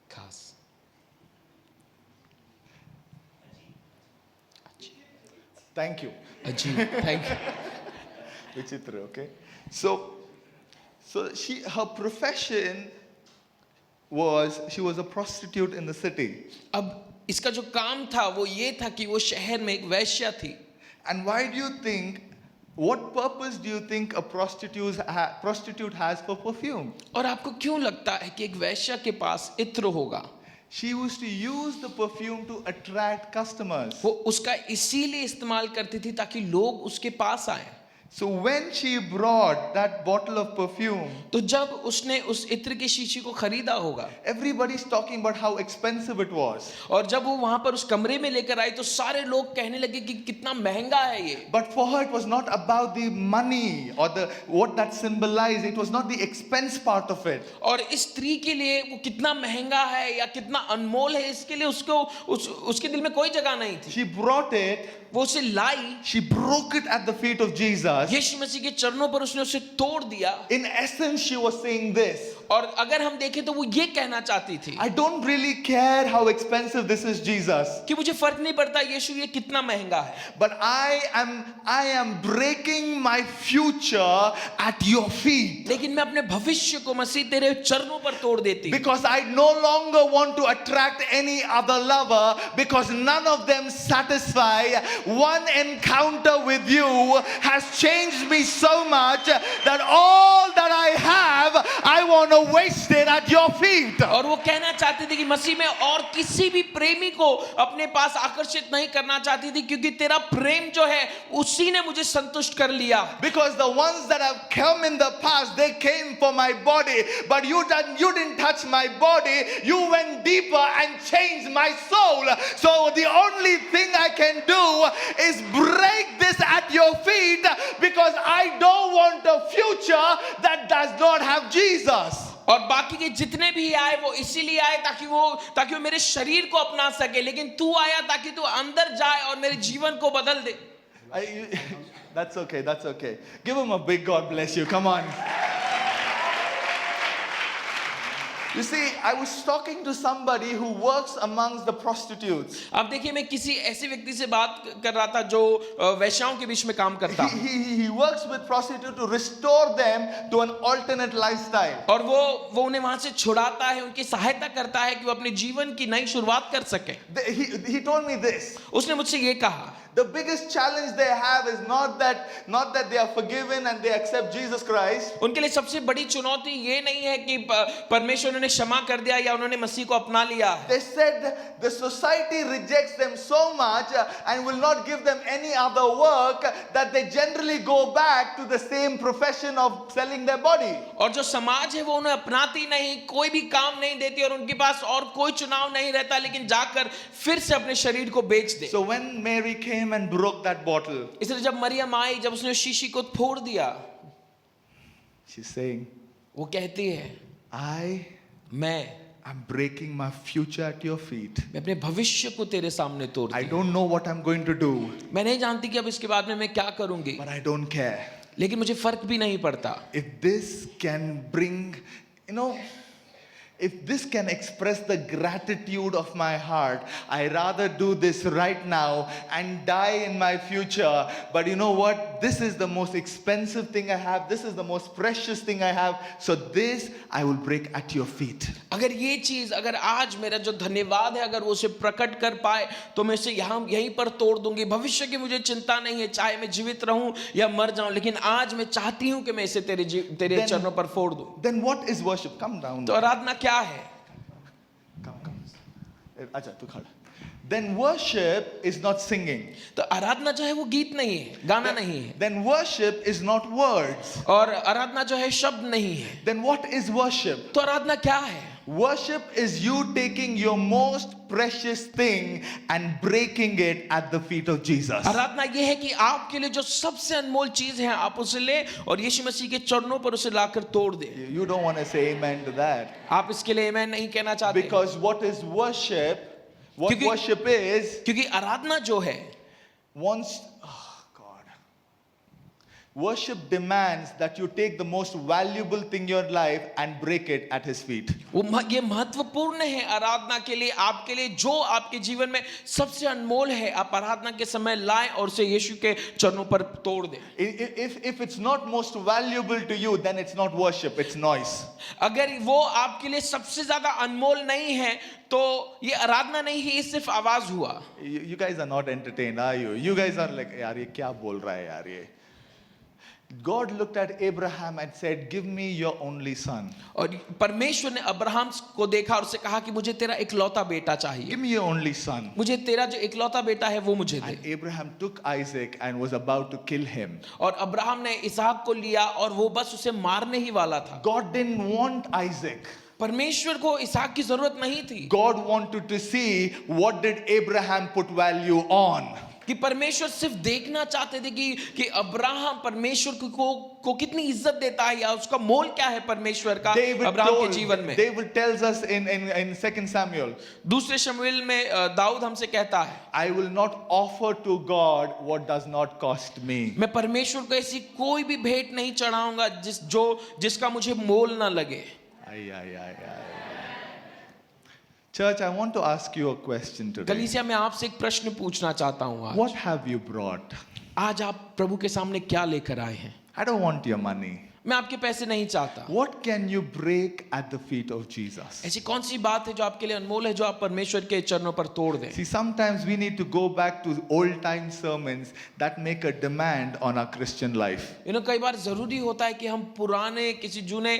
खास। thank you. अजीब। Thank you. Vichitra, okay? So her profession was, she was a prostitute in the city. अब इसका जो काम था वो ये था कि वो शहर में एक वैश्या थी। And why do you think, what purpose do you think a prostitute has for perfume? और आपको क्यों लगता है कि एक वैश्या के पास इत्र होगा? She used to use the perfume to attract customers. वो उसका इसीलिए इस्तेमाल करती थी ताकि लोग उसके पास आए। So when she brought that bottle of perfume, तो जब उसने उस इत्र की शीशी को खरीदा होगा, everybody's talking about how expensive it was. और जब वो वहां पर उस कमरे में लेकर आई तो सारे लोग कहने लगे कि कितना महंगा है ये। But for her, it was not about the money or what that symbolized. It was not the expense part of it. और इस स्त्री के लिए वो कितना महंगा है या कितना अनमोल है इसके लिए उसके दिल में कोई जगह नहीं थी। She brought it, वो उसे लाई, she broke it at the feet of Jesus. यीशु मसीह के चरणों पर उसने उसे तोड़ दिया। In essence, she was saying this: और अगर हम देखें तो वो ये कहना चाहती थी I don't really care how expensive this is, Jesus. कि मुझे फर्क नहीं पड़ता यीशु ये कितना महंगा है, But I am breaking my future at your feet. लेकिन मैं अपने भविष्य को मसीह तेरे चरणों पर तोड़ देती हूं। Because I no longer want to attract any other lover, because none of them satisfy. One encounter with you has changed me so much that all that I have, I want to waste it at your feet. और वो कहना चाहती थी कि मसीह में और किसी भी प्रेमी को अपने पास आकर्षित नहीं करना चाहती थी, क्योंकि तेरा प्रेम जो है उसी ने मुझे संतुष्ट कर लिया। Because the ones that have come in the past, they came for my body, but you didn't touch my body. You went deeper and changed my soul. So the only thing I can do is break this at your feet, because I don't want a future that does not have Jesus. और बाकी के जितने भी आए वो इसीलिए आए ताकि वो मेरे शरीर को अपना सके, लेकिन तू आया ताकि तू अंदर जाए और मेरे जीवन को बदल दे। That's okay, that's okay. Give him a big God bless you. Come on. You see, I was talking to somebody who works amongst the prostitutes. अब देखिए, मैं किसी ऐसे व्यक्ति से बात कर रहा था जो वैश्याओं के बीच में काम करता है, He works with prostitutes to restore them to an alternate lifestyle. और वो उन्हें वहां से छुड़ाता है, उनकी सहायता करता है कि वो अपने जीवन की नई शुरुआत कर सके। He told me this. उसने मुझसे ये कहा, The biggest challenge they have is not that they are forgiven and they accept Jesus Christ. उनके लिए सबसे बड़ी चुनौती ये नहीं है कि परमेश्वर उन्हें क्षमा कर दिया या उन्होंने मसीह को अपना लिया। They said the society rejects them so much and will not give them any other work that they generally go back to the same profession of selling their body. और जो समाज है वो उन्हें अपनाती नहीं, कोई भी काम नहीं देती और उनके पास और कोई चुनाव नहीं रहता, लेकिन जाकर फिर से अपने शरीर को बेच दे। So when Mary came and broke that bottle, इसलिए जब मरियम आई, जब उसने शीशी को फोड़ दिया, she's saying, वो कहती है, मैं I'm breaking my future at your feet. अपने भविष्य को तेरे सामने तोड़ I दिया। don't know what I'm going to do, मैं नहीं जानती कि अब इसके बाद में मैं क्या करूंगी, but I don't care. लेकिन मुझे फर्क भी नहीं पड़ता। If this can bring, if this can express the gratitude of my heart, I rather do this right now and die in my future. But you know what? This is the most expensive thing I have. This is the most precious thing I have. So this I will break at your feet. अगर ये चीज, अगर आज मेरा जो धन्यवाद है, अगर वो उसे प्रकट कर पाए तो मैं इसे यहीं पर तोड़ दूंगी। भविष्य की मुझे चिंता नहीं है, चाहे मैं जीवित रहूं या मर जाऊं, लेकिन आज मैं चाहती हूं कि मैं इसे तेरे चरणों पर फोड़ दूं। Then what is worship? Come down. तो आराधना क्या है? Come. अच्छा तू खड़ा. Then worship is not singing. तो आराधना जो है वो गीत नहीं है, गाना नहीं है। Then worship is not words. और आराधना जो है शब्द नहीं है। Then what is worship? तो आराधना क्या है? Worship is you taking your most precious thing and breaking it at the feet of Jesus. आराधना ये है कि आपके लिए जो सबसे अनमोल चीज है आप उसे ले और यीशु मसीह के चरणों पर उसे लाकर तोड़ दे। You don't want to say amen to that. आप इसके लिए आमेन नहीं कहना चाहते, Because what is worship? What क्योंकि- worship is, क्योंकि आराधना जो है worship demands that you take the most valuable thing in your life and break it at his feet. ये महत्वपूर्ण है आराधना के लिए, आपके लिए जो आपके जीवन में सबसे अनमोल है, आप आराधना के समय लाएं और उसे यीशु के चरणों पर तोड़ दें। If it's not most valuable to you, then it's not worship, it's noise. अगर वो आपके लिए सबसे ज्यादा अनमोल नहीं है तो ये आराधना नहीं है, ये सिर्फ आवाज हुआ। You guys are not entertained, are you? You guys are like, यार ये क्या बोल रहा है यार ये? God looked at Abraham and said, give me your only son. और परमेश्वर ने अब्राहम को देखा और उसे कहा कि मुझे तेरा इकलौता बेटा चाहिए, Give me your only son. मुझे तेरा जो इकलौता बेटा है वो मुझे दे। And Abraham took Isaac and was about to kill him. और अब्राहम ने इसहाक को लिया और वो बस उसे मारने ही वाला था। God didn't want Isaac. परमेश्वर को इसहाक की जरूरत नहीं थी। God wanted to see what did Abraham put value on. कि परमेश्वर सिर्फ देखना चाहते थे कि अब्राहम परमेश्वर को कितनी इज्जत देता है या उसका मोल क्या है परमेश्वर का अब्राहम के जीवन में। David tells us in 2 Samuel, दूसरे शमूएल में दाऊद हमसे कहता है, I will not offer to God what does not cost me. मैं परमेश्वर को ऐसी कोई भी भेंट नहीं चढ़ाऊंगा जिसका मुझे मोल ना लगे। Ay, ay, ay, ay. Church, I want to ask you a question today. कलीसिया मैं आपसे एक प्रश्न पूछना चाहता हूँ आज। What have you brought? आज आप प्रभु के सामने क्या लेकर आए हैं? I don't want your money. मैं आपके पैसे नहीं चाहता। What can you break at the feet of Jesus? ऐसी कौन सी बात है जो आपके लिए अनमोल है, जो आप परमेश्वर के चरणों पर तोड़ दें? See, sometimes we need to go back to old time sermons that make a demand on our Christian life. कई बार जरूरी होता है कि हम पुराने किसी जूने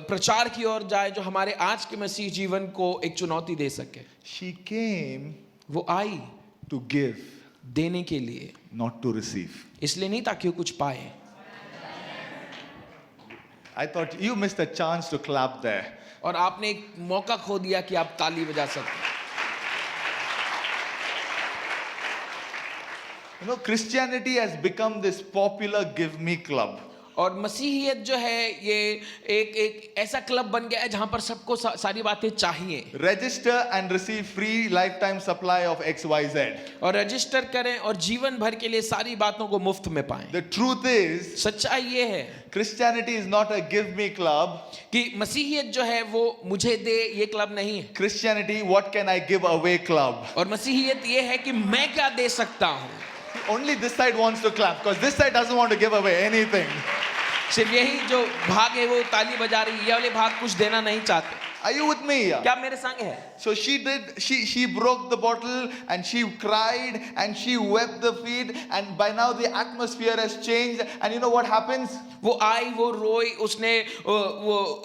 प्रचार की ओर जाए जो हमारे आज के मसीह जीवन को एक चुनौती दे सके। She came वो आई to give, देने के लिए, not to receive. इसलिए नहीं ताकि वो कुछ पाए। I thought you missed a chance to clap there. और आपने एक मौका खो दिया कि आप ताली बजा सकते। Christianity has become this popular give me club. और मसीहियत जो है ये एक ऐसा क्लब बन गया है जहां पर सबको सारी बातें चाहिए। Register and receive free lifetime supply of XYZ. और रजिस्टर करें और जीवन भर के लिए सारी बातों को मुफ्त में पाएं। The truth is, सच्चाई ये है Christianity is not a give me club. कि मसीहियत जो है वो मुझे दे ये क्लब नहीं है। Christianity, what can I give away club. और मसीहियत ये है कि मैं क्या दे सकता हूँ। Only this side wants to clap because this side doesn't want to give away anything. सिर्फ यही जो भाग है वो ताली बजा रही है, ये वाले भाग कुछ देना नहीं चाहते। Are you with me? क्या मेरे संग है? So she broke the bottle and she cried and she wept the feet, and by now the atmosphere has changed, and you know what happens? वो आई, वो रोई,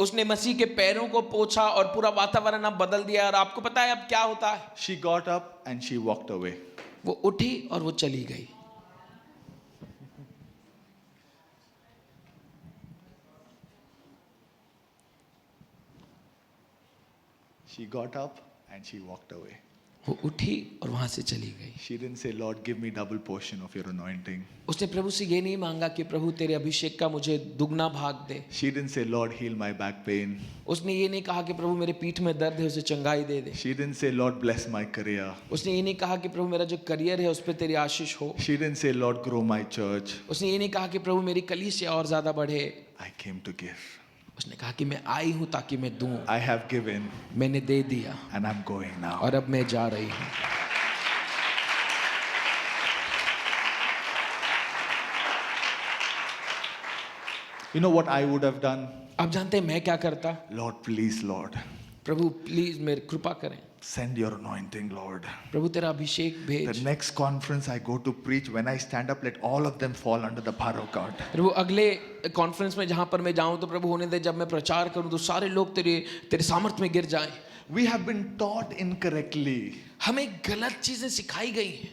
उसने मसीह के पैरों को पोंछा और पूरा वातावरण अब बदल दिया। और आपको पता है अब क्या होता है? She got up and she walked away. वो उठी और वो चली गई। She got up and she walked away. वो उठी और वहां से चली गई। She didn't say, Lord, give me double portion of your anointing. उसने प्रभु से ये नहीं मांगा कि प्रभु तेरे अभिषेक का मुझे दुगना भाग दे। She didn't say, Lord, heal my back pain. उसने ये नहीं कहा कि प्रभु मेरे पीठ में दर्द है उसे चंगाई दे दे। She didn't say, Lord, bless my career. उसने ये नहीं कहा कि प्रभु मेरा जो करियर है उस पर तेरी आशीष हो। She didn't say, Lord, grow my church. उसने ये नहीं कहा कि प्रभु मेरी कलीसिया और ज्यादा बढ़े। I came to give. उसने कहा कि मैं आई हूं ताकि मैं दूं। I have given मैंने दे दिया and I'm going now. और अब मैं जा रही हूं। You know what I would have done? आप जानते हैं मैं क्या करता? Lord, please, Lord, Prabhu please मेरे कृपा करें। send your anointing, Lord. प्रभु तेरा अभिषेक The भेज। next conference I go to preach, when I stand up, let all of them fall under the power of God. प्रभु अगले कॉन्फ्रेंस में जहां पर मैं जाऊं तो प्रभु होने दे, जब मैं प्रचार करूं तो सारे लोग तेरे सामर्थ्य में गिर जाएं। We have been taught incorrectly हमें गलत चीजें सिखाई गई हैं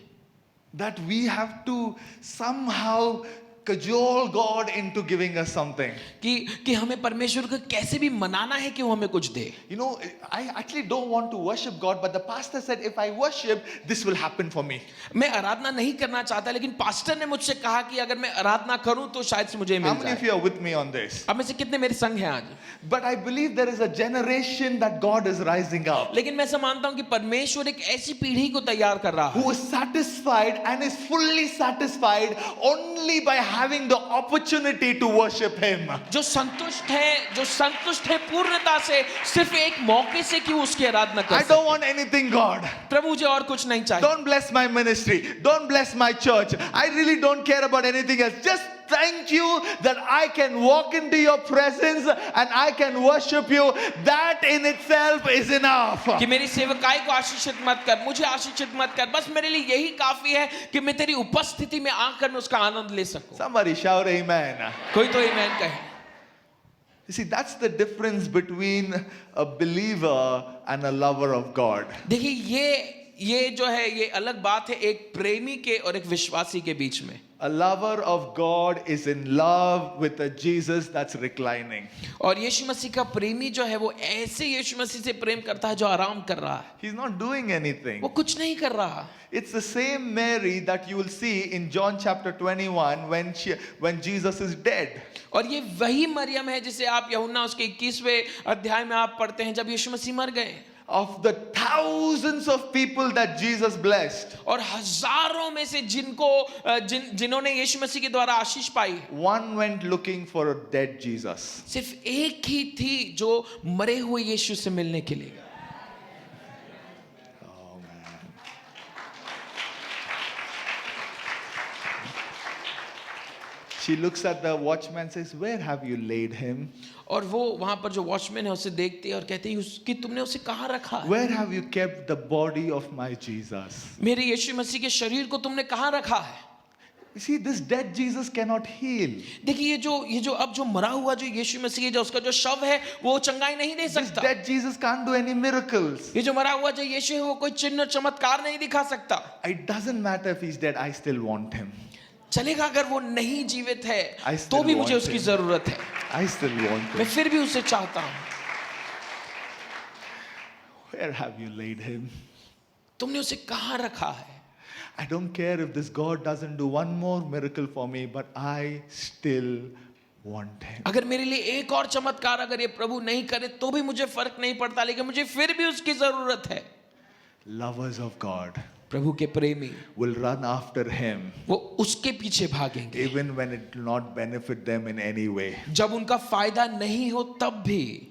that we have to somehow cajole God into giving us something. कि हमें परमेश्वर को कैसे भी मनाना है कि वो हमें कुछ दे। You know, I actually don't want to worship God, but the pastor said, if I worship, this will happen for me. मैं आराधना नहीं करना चाहता, लेकिन पास्टर ने मुझसे कहा कि अगर मैं आराधना करूं तो शायद से मुझे How मिल many of जाए। you are with me on this? अब में से कितने मेरे संग हैं आज? But I believe there is a generation that God is rising up, लेकिन मैं ऐसा मानता हूं कि परमेश्वर एक ऐसी पीढ़ी को तैयार कर रहा है who is satisfied and is fully satisfied only by having the opportunity to worship Him. जो संतुष्ट है पूर्णता से सिर्फ एक मौके से कि वो उसकी आराधना कर I सके। don't want anything, God. प्रभु मुझे और कुछ नहीं चाहिए। Don't bless my ministry. Don't bless my church. I really don't care about anything else. Just thank you that I can walk into your presence and I can worship you. That in itself is enough. कि मेरी सेवकाई को आशीषित मत कर, मुझे आशीषित मत कर, बस मेरे लिए यही काफी है कि मैं तेरी उपस्थिति में आकर मैं उसका आनंद ले सकूं। Somebody shout amen. कोई तो आमीन कहे। You see, that's the difference between a believer and a lover of God. देखिए ये जो है ये अलग बात है एक प्रेमी के और एक विश्वासी के बीच में। A lover of God is in love with a Jesus that's reclining. और यीशु मसीह का प्रेमी जो है वो ऐसे यीशु मसीह से प्रेम करता है जो आराम कर रहा है। He's not doing anything. वो कुछ नहीं कर रहा। It's the same Mary that you will see in John chapter 21 when Jesus is dead. और ये वही मरियम है जिसे आप यूहन्ना उसके 21वें अध्याय में आप पढ़ते हैं जब यीशु मसीह मर गए। of the thousands of people that Jesus blessed, और हजारों में से जिन्होंने यीशु मसीह के द्वारा आशीष पाई, one went looking for a dead Jesus. सिर्फ एक ही थी जो मरे हुए यीशु से मिलने के लिए। Oh man. She looks at the watchman, says, "Where have you laid him? और वो वहां पर जो वॉचमैन है उसे देखती है और कहती है उसकी तुमने उसे कहाँ रखा है? Where have you kept the body of my Jesus?" मेरे यीशु मसीह के शरीर को तुमने कहाँ रखा है? You see, this dead Jesus cannot heal. देखिए ये जो अब जो मरा हुआ जो यीशु मसीह है, जो उसका जो शव है वो चंगाई नहीं दे This सकता। dead Jesus can't do any miracles. ये जो मरा हुआ जो यीशु है वो कोई चिन्ह चमत्कार नहीं दिखा सकता। It doesn't matter if he's dead, I still want him. चलेगा अगर वो नहीं जीवित है I तो still भी want मुझे उसकी him. जरूरत है, I still want मैं him. फिर भी उसे चाहता हूँ। Where have you laid him? तुमने उसे कहाँ रखा है? I don't care if this God doesn't do one more miracle for me, but I still want him. अगर मेरे लिए एक और चमत्कार अगर ये प्रभु नहीं करे तो भी मुझे फर्क नहीं पड़ता, लेकिन मुझे फिर भी उसकी जरूरत है। Lovers of God प्रभु के प्रेमी will run after him वो उसके पीछे भागेंगे even when it will not benefit them in any way. जब उनका फायदा नहीं हो तब भी।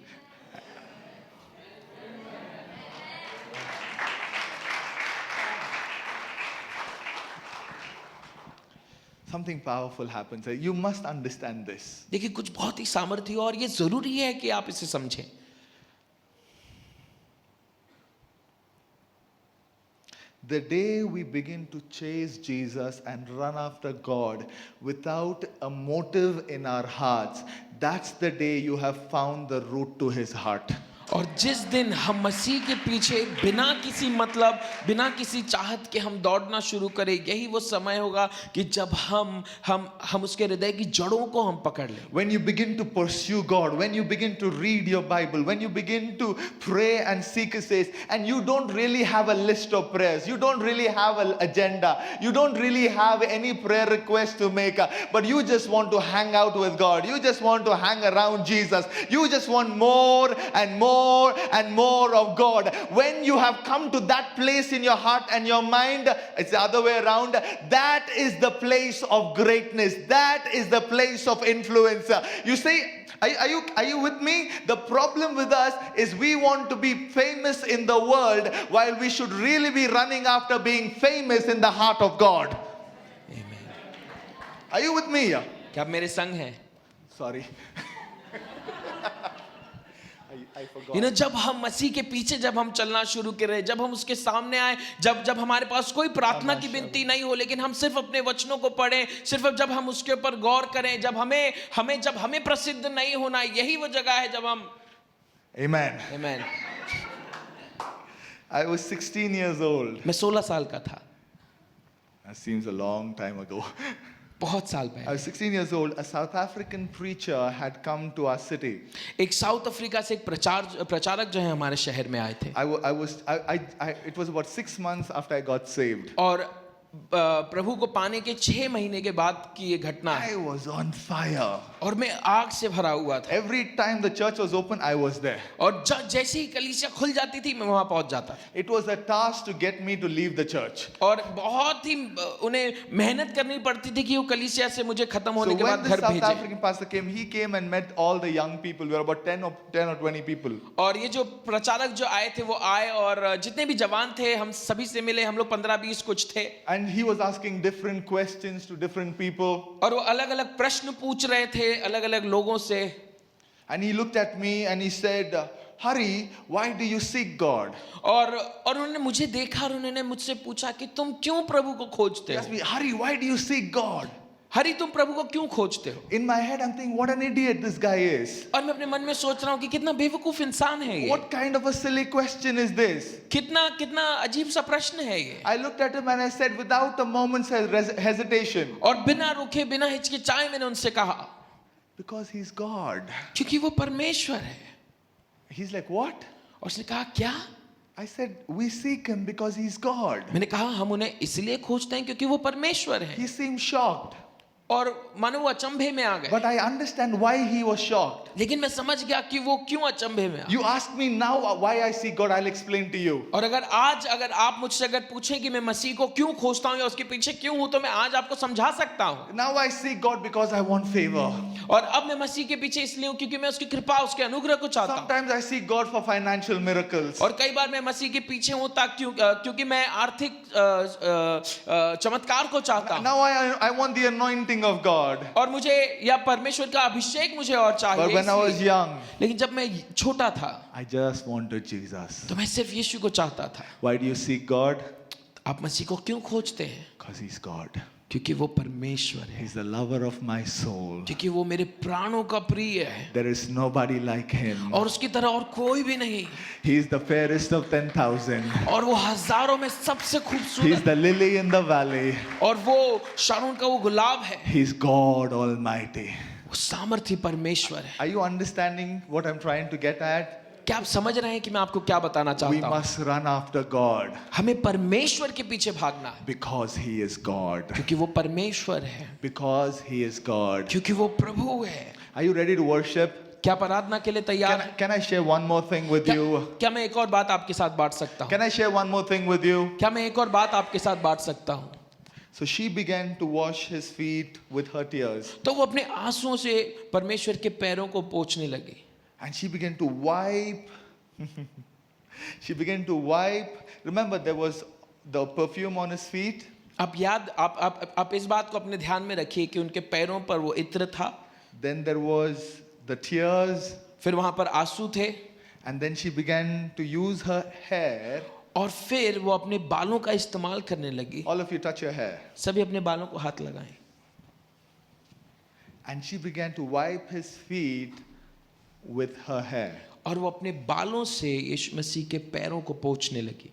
Something powerful happens. You must understand this. देखिए कुछ बहुत ही सामर्थ्य और ये जरूरी है कि आप इसे समझें। The day we begin to chase Jesus and run after God without a motive in our hearts, that's the day you have found the route to his heart. और जिस दिन हम मसीह के पीछे बिना किसी मतलब बिना किसी चाहत के हम दौड़ना शुरू करें, यही वो समय होगा कि जब हम उसके हृदय की जड़ों को हम पकड़ लें। When you begin to pursue God, when you begin to read your Bible, when you begin to pray and seek His face, and you don't really have a list of prayers, you don't really have an agenda, you don't really have any prayer request to make, but you just want to hang out with God, you just want to hang around Jesus, you just want more and more and more of God. When you have come to that place in your heart and your mind, it's the other way around, that is the place of greatness, that is the place of influence. You say, are you with me? The problem with us is we want to be famous in the world while we should really be running after being famous in the heart of God. Amen. Are you with me? क्या आप मेरे संग हैं? Sorry. I forgot. जब हम मसीह के पीछे जब हम चलना शुरू करें, जब हम उसके सामने आए, जब हमारे पास कोई प्रार्थना की विनती नहीं हो, लेकिन हम सिर्फ अपने वचनों को पढ़ें, सिर्फ जब हम उसके ऊपर गौर करें, जब हमें प्रसिद्ध नहीं होना, यही वो जगह है जब हम। Amen. Amen. I was 16 years old. मैं 16 साल का था। That seems a long time ago. बहुत साल I पहले was 16 years old. A South African preacher had come to our city. एक साउथ अफ्रीका से एक प्रचारक जो है हमारे शहर में आए थे। It was about 6 months after I got saved. और प्रभु को पाने के 6 महीने के बाद की ये घटना है। I was on fire. और मैं आग से भरा हुआ था। Every time the church was open, I was there. और जैसे ही कलीसिया खुल जाती थी मैं वहां पहुंच जाता था। It was a task to get me to leave the church. और बहुत ही उन्हें मेहनत करनी पड़ती थी कि वो कलीसिया से मुझे खत्म So होने के when बाद the घर South भेजे। African pastor came, he came and met all the young people. We were about 10 or 20 people. और ये जो प्रचारक जो आए थे वो आए और जितने भी जवान थे हम सभी से मिले, हम लोग 15-20 कुछ थे। And he was asking different questions to different people. और वो अलग-अलग प्रश्न पूछ रहे थे अलग-अलग लोगों से। And he looked at me and he said, "Hari, why do you seek God?" और उन्होंने मुझे देखा और उन्होंने मुझसे पूछा कि तुम क्यों प्रभु को खोजते He asked हो? me, "Hari, why do you seek God?" हरी तुम प्रभु को क्यों खोजते हो? In my head, I'm thinking, what an idiot this guy is. और मैं अपने मन में सोच रहा हूँ कि कितना बेवकूफ इंसान है ये। What kind of a silly question is this? कितना अजीब सा प्रश्न है ये। I looked at him and I said, without a moment's hesitation, और बिना रुके बिना हिचकिचाए मैंने उनसे कहा, because he's God. क्योंकि वो परमेश्वर है। He's like, what? और उसने कहा क्या? I said, we seek him because he's God. मैंने कहा हम उन्हें इसलिए खोजते हैं क्योंकि वो परमेश्वर है। He seemed shocked. और मानो वो अचंभे में आ गए। But I understand why he was shocked. लेकिन मैं समझ गया कि वो क्यों अचंभे में आ गए। You ask me now why I see God, I'll explain to you. और अगर आप मुझसे अगर पूछें कि मैं मसीह को क्यों खोजता हूँ या उसके पीछे क्यों हूँ, तो मैं आज आपको समझा सकता हूँ। Now I see God because I want favor. और अब मैं मसीह के पीछे इसलिए हूँ क्योंकि मैं उसकी कृपा, उसके अनुग्रह को चाहता हूँ। Sometimes I see God for financial miracles. और कई बार मैं मसीह के पीछे हूँ क्योंकि मैं आर्थिक चमत्कार को चाहता हूँ। Now I want the anointing of God. और मुझे या परमेश्वर का अभिषेक मुझे और चाहिए। But when I was इसलिए। young, लेकिन जब मैं छोटा था I just wanted Jesus. तो मैं सिर्फ यीशु को चाहता था। Why do you seek God? आप मसीह को क्यों खोजते हैं? Because He's God. क्योंकि वो परमेश्वर है, He's the lover of my soul. क्योंकि वो मेरे प्राणों का प्रिय है There is nobody like Him. और उसकी तरह और कोई भी नहीं। He is the fairest of 10,000. और वो हजारों में सबसे He's खूबसूरत the lily in the valley. और वो शारोन का वो गुलाब है। He's God Almighty. वो सामर्थी परमेश्वर है। Are you understanding what I'm trying to get at? क्या आप समझ रहे हैं कि मैं आपको क्या बताना We चाहता हूँ? must run after God हमें परमेश्वर के पीछे भागना है because He is God. क्योंकि वो परमेश्वर है, Because He is God. क्योंकि वो प्रभु है। Are you ready to worship? क्या आप आराधना के लिए तैयार हैं? Can I share one more thing with you? क्या मैं एक और बात आपके साथ बांट सकता हूँ? Can I share one more thing with you? क्या मैं एक और बात आपके साथ बांट सकता हूँ? So she began to wash His feet with her tears. तो वो अपने आंसुओं से परमेश्वर के पैरों को पोंछने लगी। And she began to wipe. She began to wipe. Remember, there was the perfume on his feet. आप इस बात को अपने ध्यान में रखिए कि उनके पैरों पर वो इत्र था, Then there was the tears. फिर वहां पर आंसू थे, And then she began to use her hair. और फिर वो अपने बालों का इस्तेमाल करने लगी। All of you touch your hair. सभी अपने बालों को हाथ लगाएं। And she began to wipe his feet with her hair. और वो अपने बालों से यीशु मसीह के पैरों को पोंछने लगी।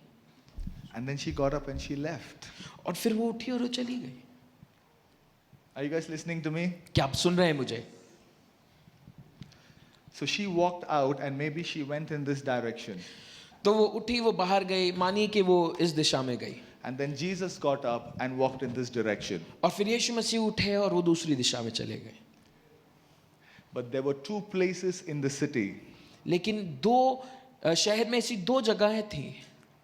And then she got up and she left. और फिर वो उठी और वो चली गई। Are you guys listening to me? क्या आप सुन रहे हैं मुझे? So she walked out and maybe she went in this direction. तो वो उठी, वो बाहर गई, मानिए कि वो इस दिशा में गई। And then Jesus got up and walked in this direction. और फिर यीशु मसीह उठे और वो दूसरी दिशा में चले गए। But there were two places in the city. लेकिन शहर में ऐसी दो जगहें थी,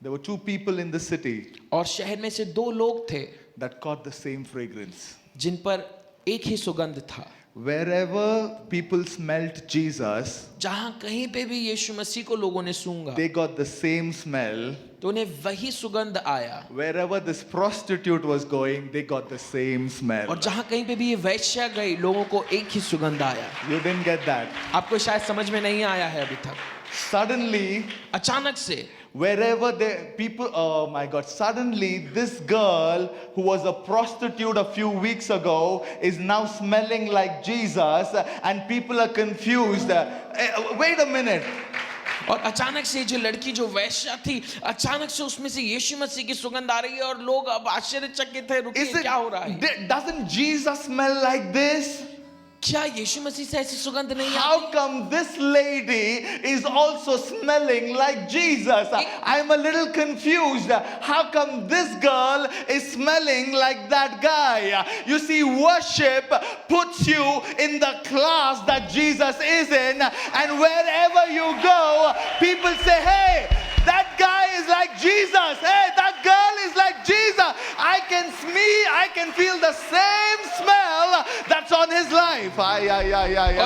There were two people in the city और शहर में से दो लोग थे that caught the same fragrance. जिन पर एक ही सुगंध था। Wherever people smelt Jesus, जहां कहीं पे भी यीशु मसीह को लोगों ने सूंघा they got the same smell. तो उन्हें वही सुगंध आया। Wherever this prostitute was going, they got the same smell. और जहां कहीं पे भी ये वैश्या गई, लोगों को एक ही सुगंध आया। You didn't get that. आपको शायद समझ में नहीं आया है अभी तक। Suddenly, अचानक से wherever the people, oh my God, suddenly this girl who was a prostitute a few weeks ago is now smelling like Jesus, and people are confused. Wait a minute. और अचानक से जो लड़की जो वैश्या थी, अचानक से उसमें से यीशु मसीह की सुगंध आ रही है और लोग अब आश्चर्यचकित है, रुकिए क्या हो रहा है? Doesn't Jesus smell like this? क्या यीशु मसीह से ऐसी सुगंध नहीं आती? How come this lady is also smelling like Jesus? I'm a little confused. How come this girl is smelling like that guy? You see, worship puts you in the class that Jesus is in, and wherever you go, people say, hey, that guy is like Jesus. Hey, that girl is like Jesus. I can feel the same smell that's on his life. और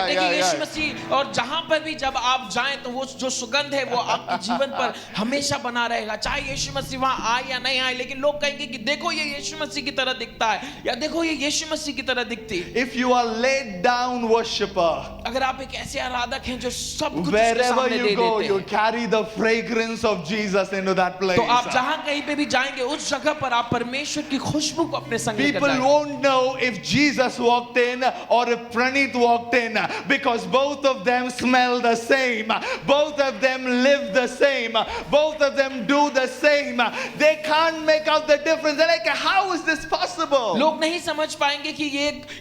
देखिए यीशु मसीह, और जहां पर भी जब आप जाएं तो वो जो सुगंध है वो आपके जीवन पर हमेशा बना रहेगा, चाहे यीशु मसीह वहां आए या नहीं आए। लेकिन लोग कहेंगे कि देखो ये यीशु मसीह की तरह दिखता है, या देखो ये यीशु मसीह की तरह दिखती है। If you are laid down worshiper, अगर आप एक ऐसे आराधक हैं जो सब कुछ उसके wherever सामने दे you go, देते you हैं, carry the fragrance of Jesus into that place. तो आप जहां कहीं पे भी जाएंगे उस जगह पर आप परमेश्वर की खुशबू को अपने संग लेकर People जाएंगे। won't know if Jesus walked in or if Pranit walked in, because both of them smell the same, both of them live the same, both of them do the same. They can't make out the difference. They're like, how is this possible? लोग नहीं समझ पाएंगे कि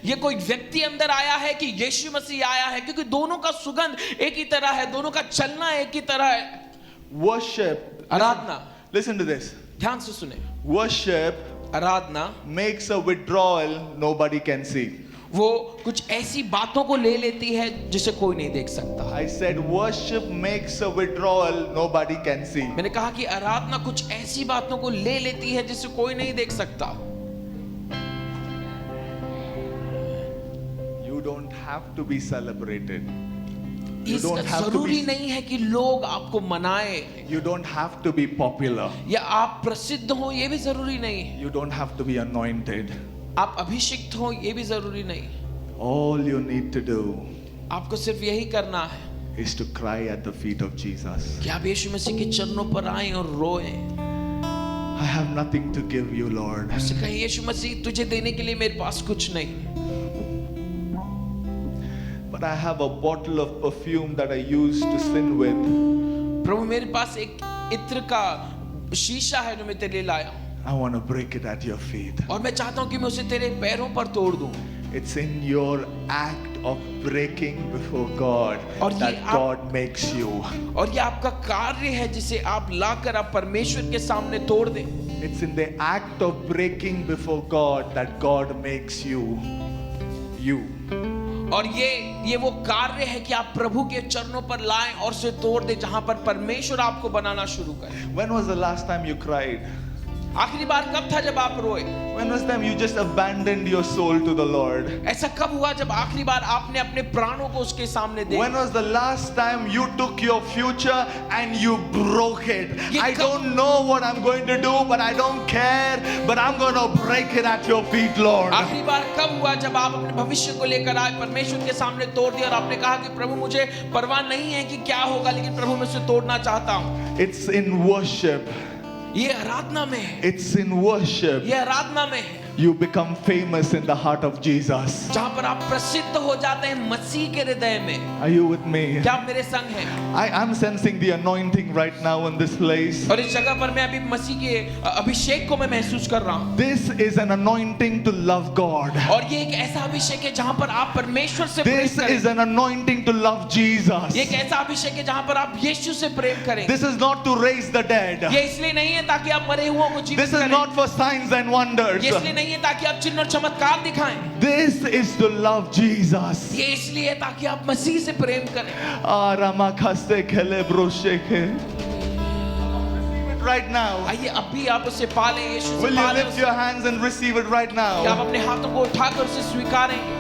ये कोई व्यक्ति अंदर आया है कि यीशु मसीह आया है, क्योंकि दोनों का सुगंध एक ही तरह है, दोनों का चलना एक ही तरह है। Worship, Aradhana, listen to this. ध्यान से सुने, Worship Aradhana makes a withdrawal nobody can see. वो कुछ ऐसी बातों को ले लेती है जिसे कोई नहीं देख सकता। I said worship makes a withdrawal nobody can see. मैंने कहा कि आराधना कुछ ऐसी बातों को ले लेती है जिसे कोई नहीं देख सकता। You don't have to be celebrated. You इसका don't have to जरूरी be, नहीं है कि लोग आपको मनाए you don't have to be popular. या आप प्रसिद्ध हो, ये भी जरूरी नहीं है। You don't have to be anointed. आप अभिषिक्त हो, ये भी जरूरी नहीं। All you need to do आपको सिर्फ यही करना है is to cry at the feet of Jesus. कि आप यीशु मसीह के चरणों पर आएं और रोएं। I have nothing to give you, Lord. उससे कहें, यीशु मसीह तुझे देने के लिए मेरे पास कुछ नहीं, But I have a bottle of perfume that I used to sin with. प्रभु मेरे पास एक इत्र का शीशा है जो मैं तेरे लिए लाया हूं, I want to break it at your feet. और मैं चाहता हूं कि मैं उसे तेरे पैरों पर तोड़ दूं। It's in your act of breaking before God और ये that आप- God makes you. और ये आपका कार्य है जिसे आप लाकर आप परमेश्वर के सामने तोड़ दें। It's in the act of breaking before God that God makes you. You. और ये वो कार्य है कि आप प्रभु के चरणों पर लाएं और उसे तोड़ दें, जहां पर परमेश्वर आपको बनाना शुरू करे। When was the last time you cried? आखिरी बार कब था जब आप रोए? When was the time you just abandoned your soul to the Lord? ऐसा कब हुआ जब आखिरी बार आपने अपने प्राणों को उसके सामने दे? When was the last time you took your future and you broke it? ये I कब- don't know what I'm going to do, but I don't care. But I'm going to break it at your feet, Lord. आखिरी बार कब हुआ जब आप अपने भविष्य को लेकर आए, परमेश्वर के सामने तोड़ दिया और आपने कहा कि प्रभु मुझे परवाह नहीं है कि क्या होगा, लेकिन प्रभु मैं उसे तोड़ना चाहता हूँ। It's in worship. ये आराधना में है, It's in worship. ये आराधना में है, You become famous in the heart of Jesus. जहाँ पर आप प्रसिद्ध हो जाते हैं मसीह के हृदय में। Are you with me? क्या आप मेरे संग हैं? I'm sensing the anointing right now in this place. और इस जगह पर मैं अभी मसीह के अभिषेक को मैं महसूस कर रहा हूँ। This is an anointing to love God. और ये एक ऐसा अभिषेक है जहाँ पर आप परमेश्वर से प्रेम This करें। is an anointing to love Jesus. ये एक ऐसा अभिषेक है जहाँ पर आप यीशु से प्रेम करें। This is not to raise the dead. ये इसलिए नहीं है ताकि आप मरे हुओं को जीवित This is करें। not for signs and wonders. ये इसलिए नहीं है ताकि आप चिन्ह और चमत्कार दिखाएं। This is to love Jesus. ये इसलिए है ताकि आप मसीह से प्रेम करें। Aramakaste kelebrosheke. Right now. आइए अभी आप उसे पालें, यीशु से Will you पालें lift उसे। your hands and receive it right क्या आप now? अपने हाथों को उठाकर उसे स्वीकारें?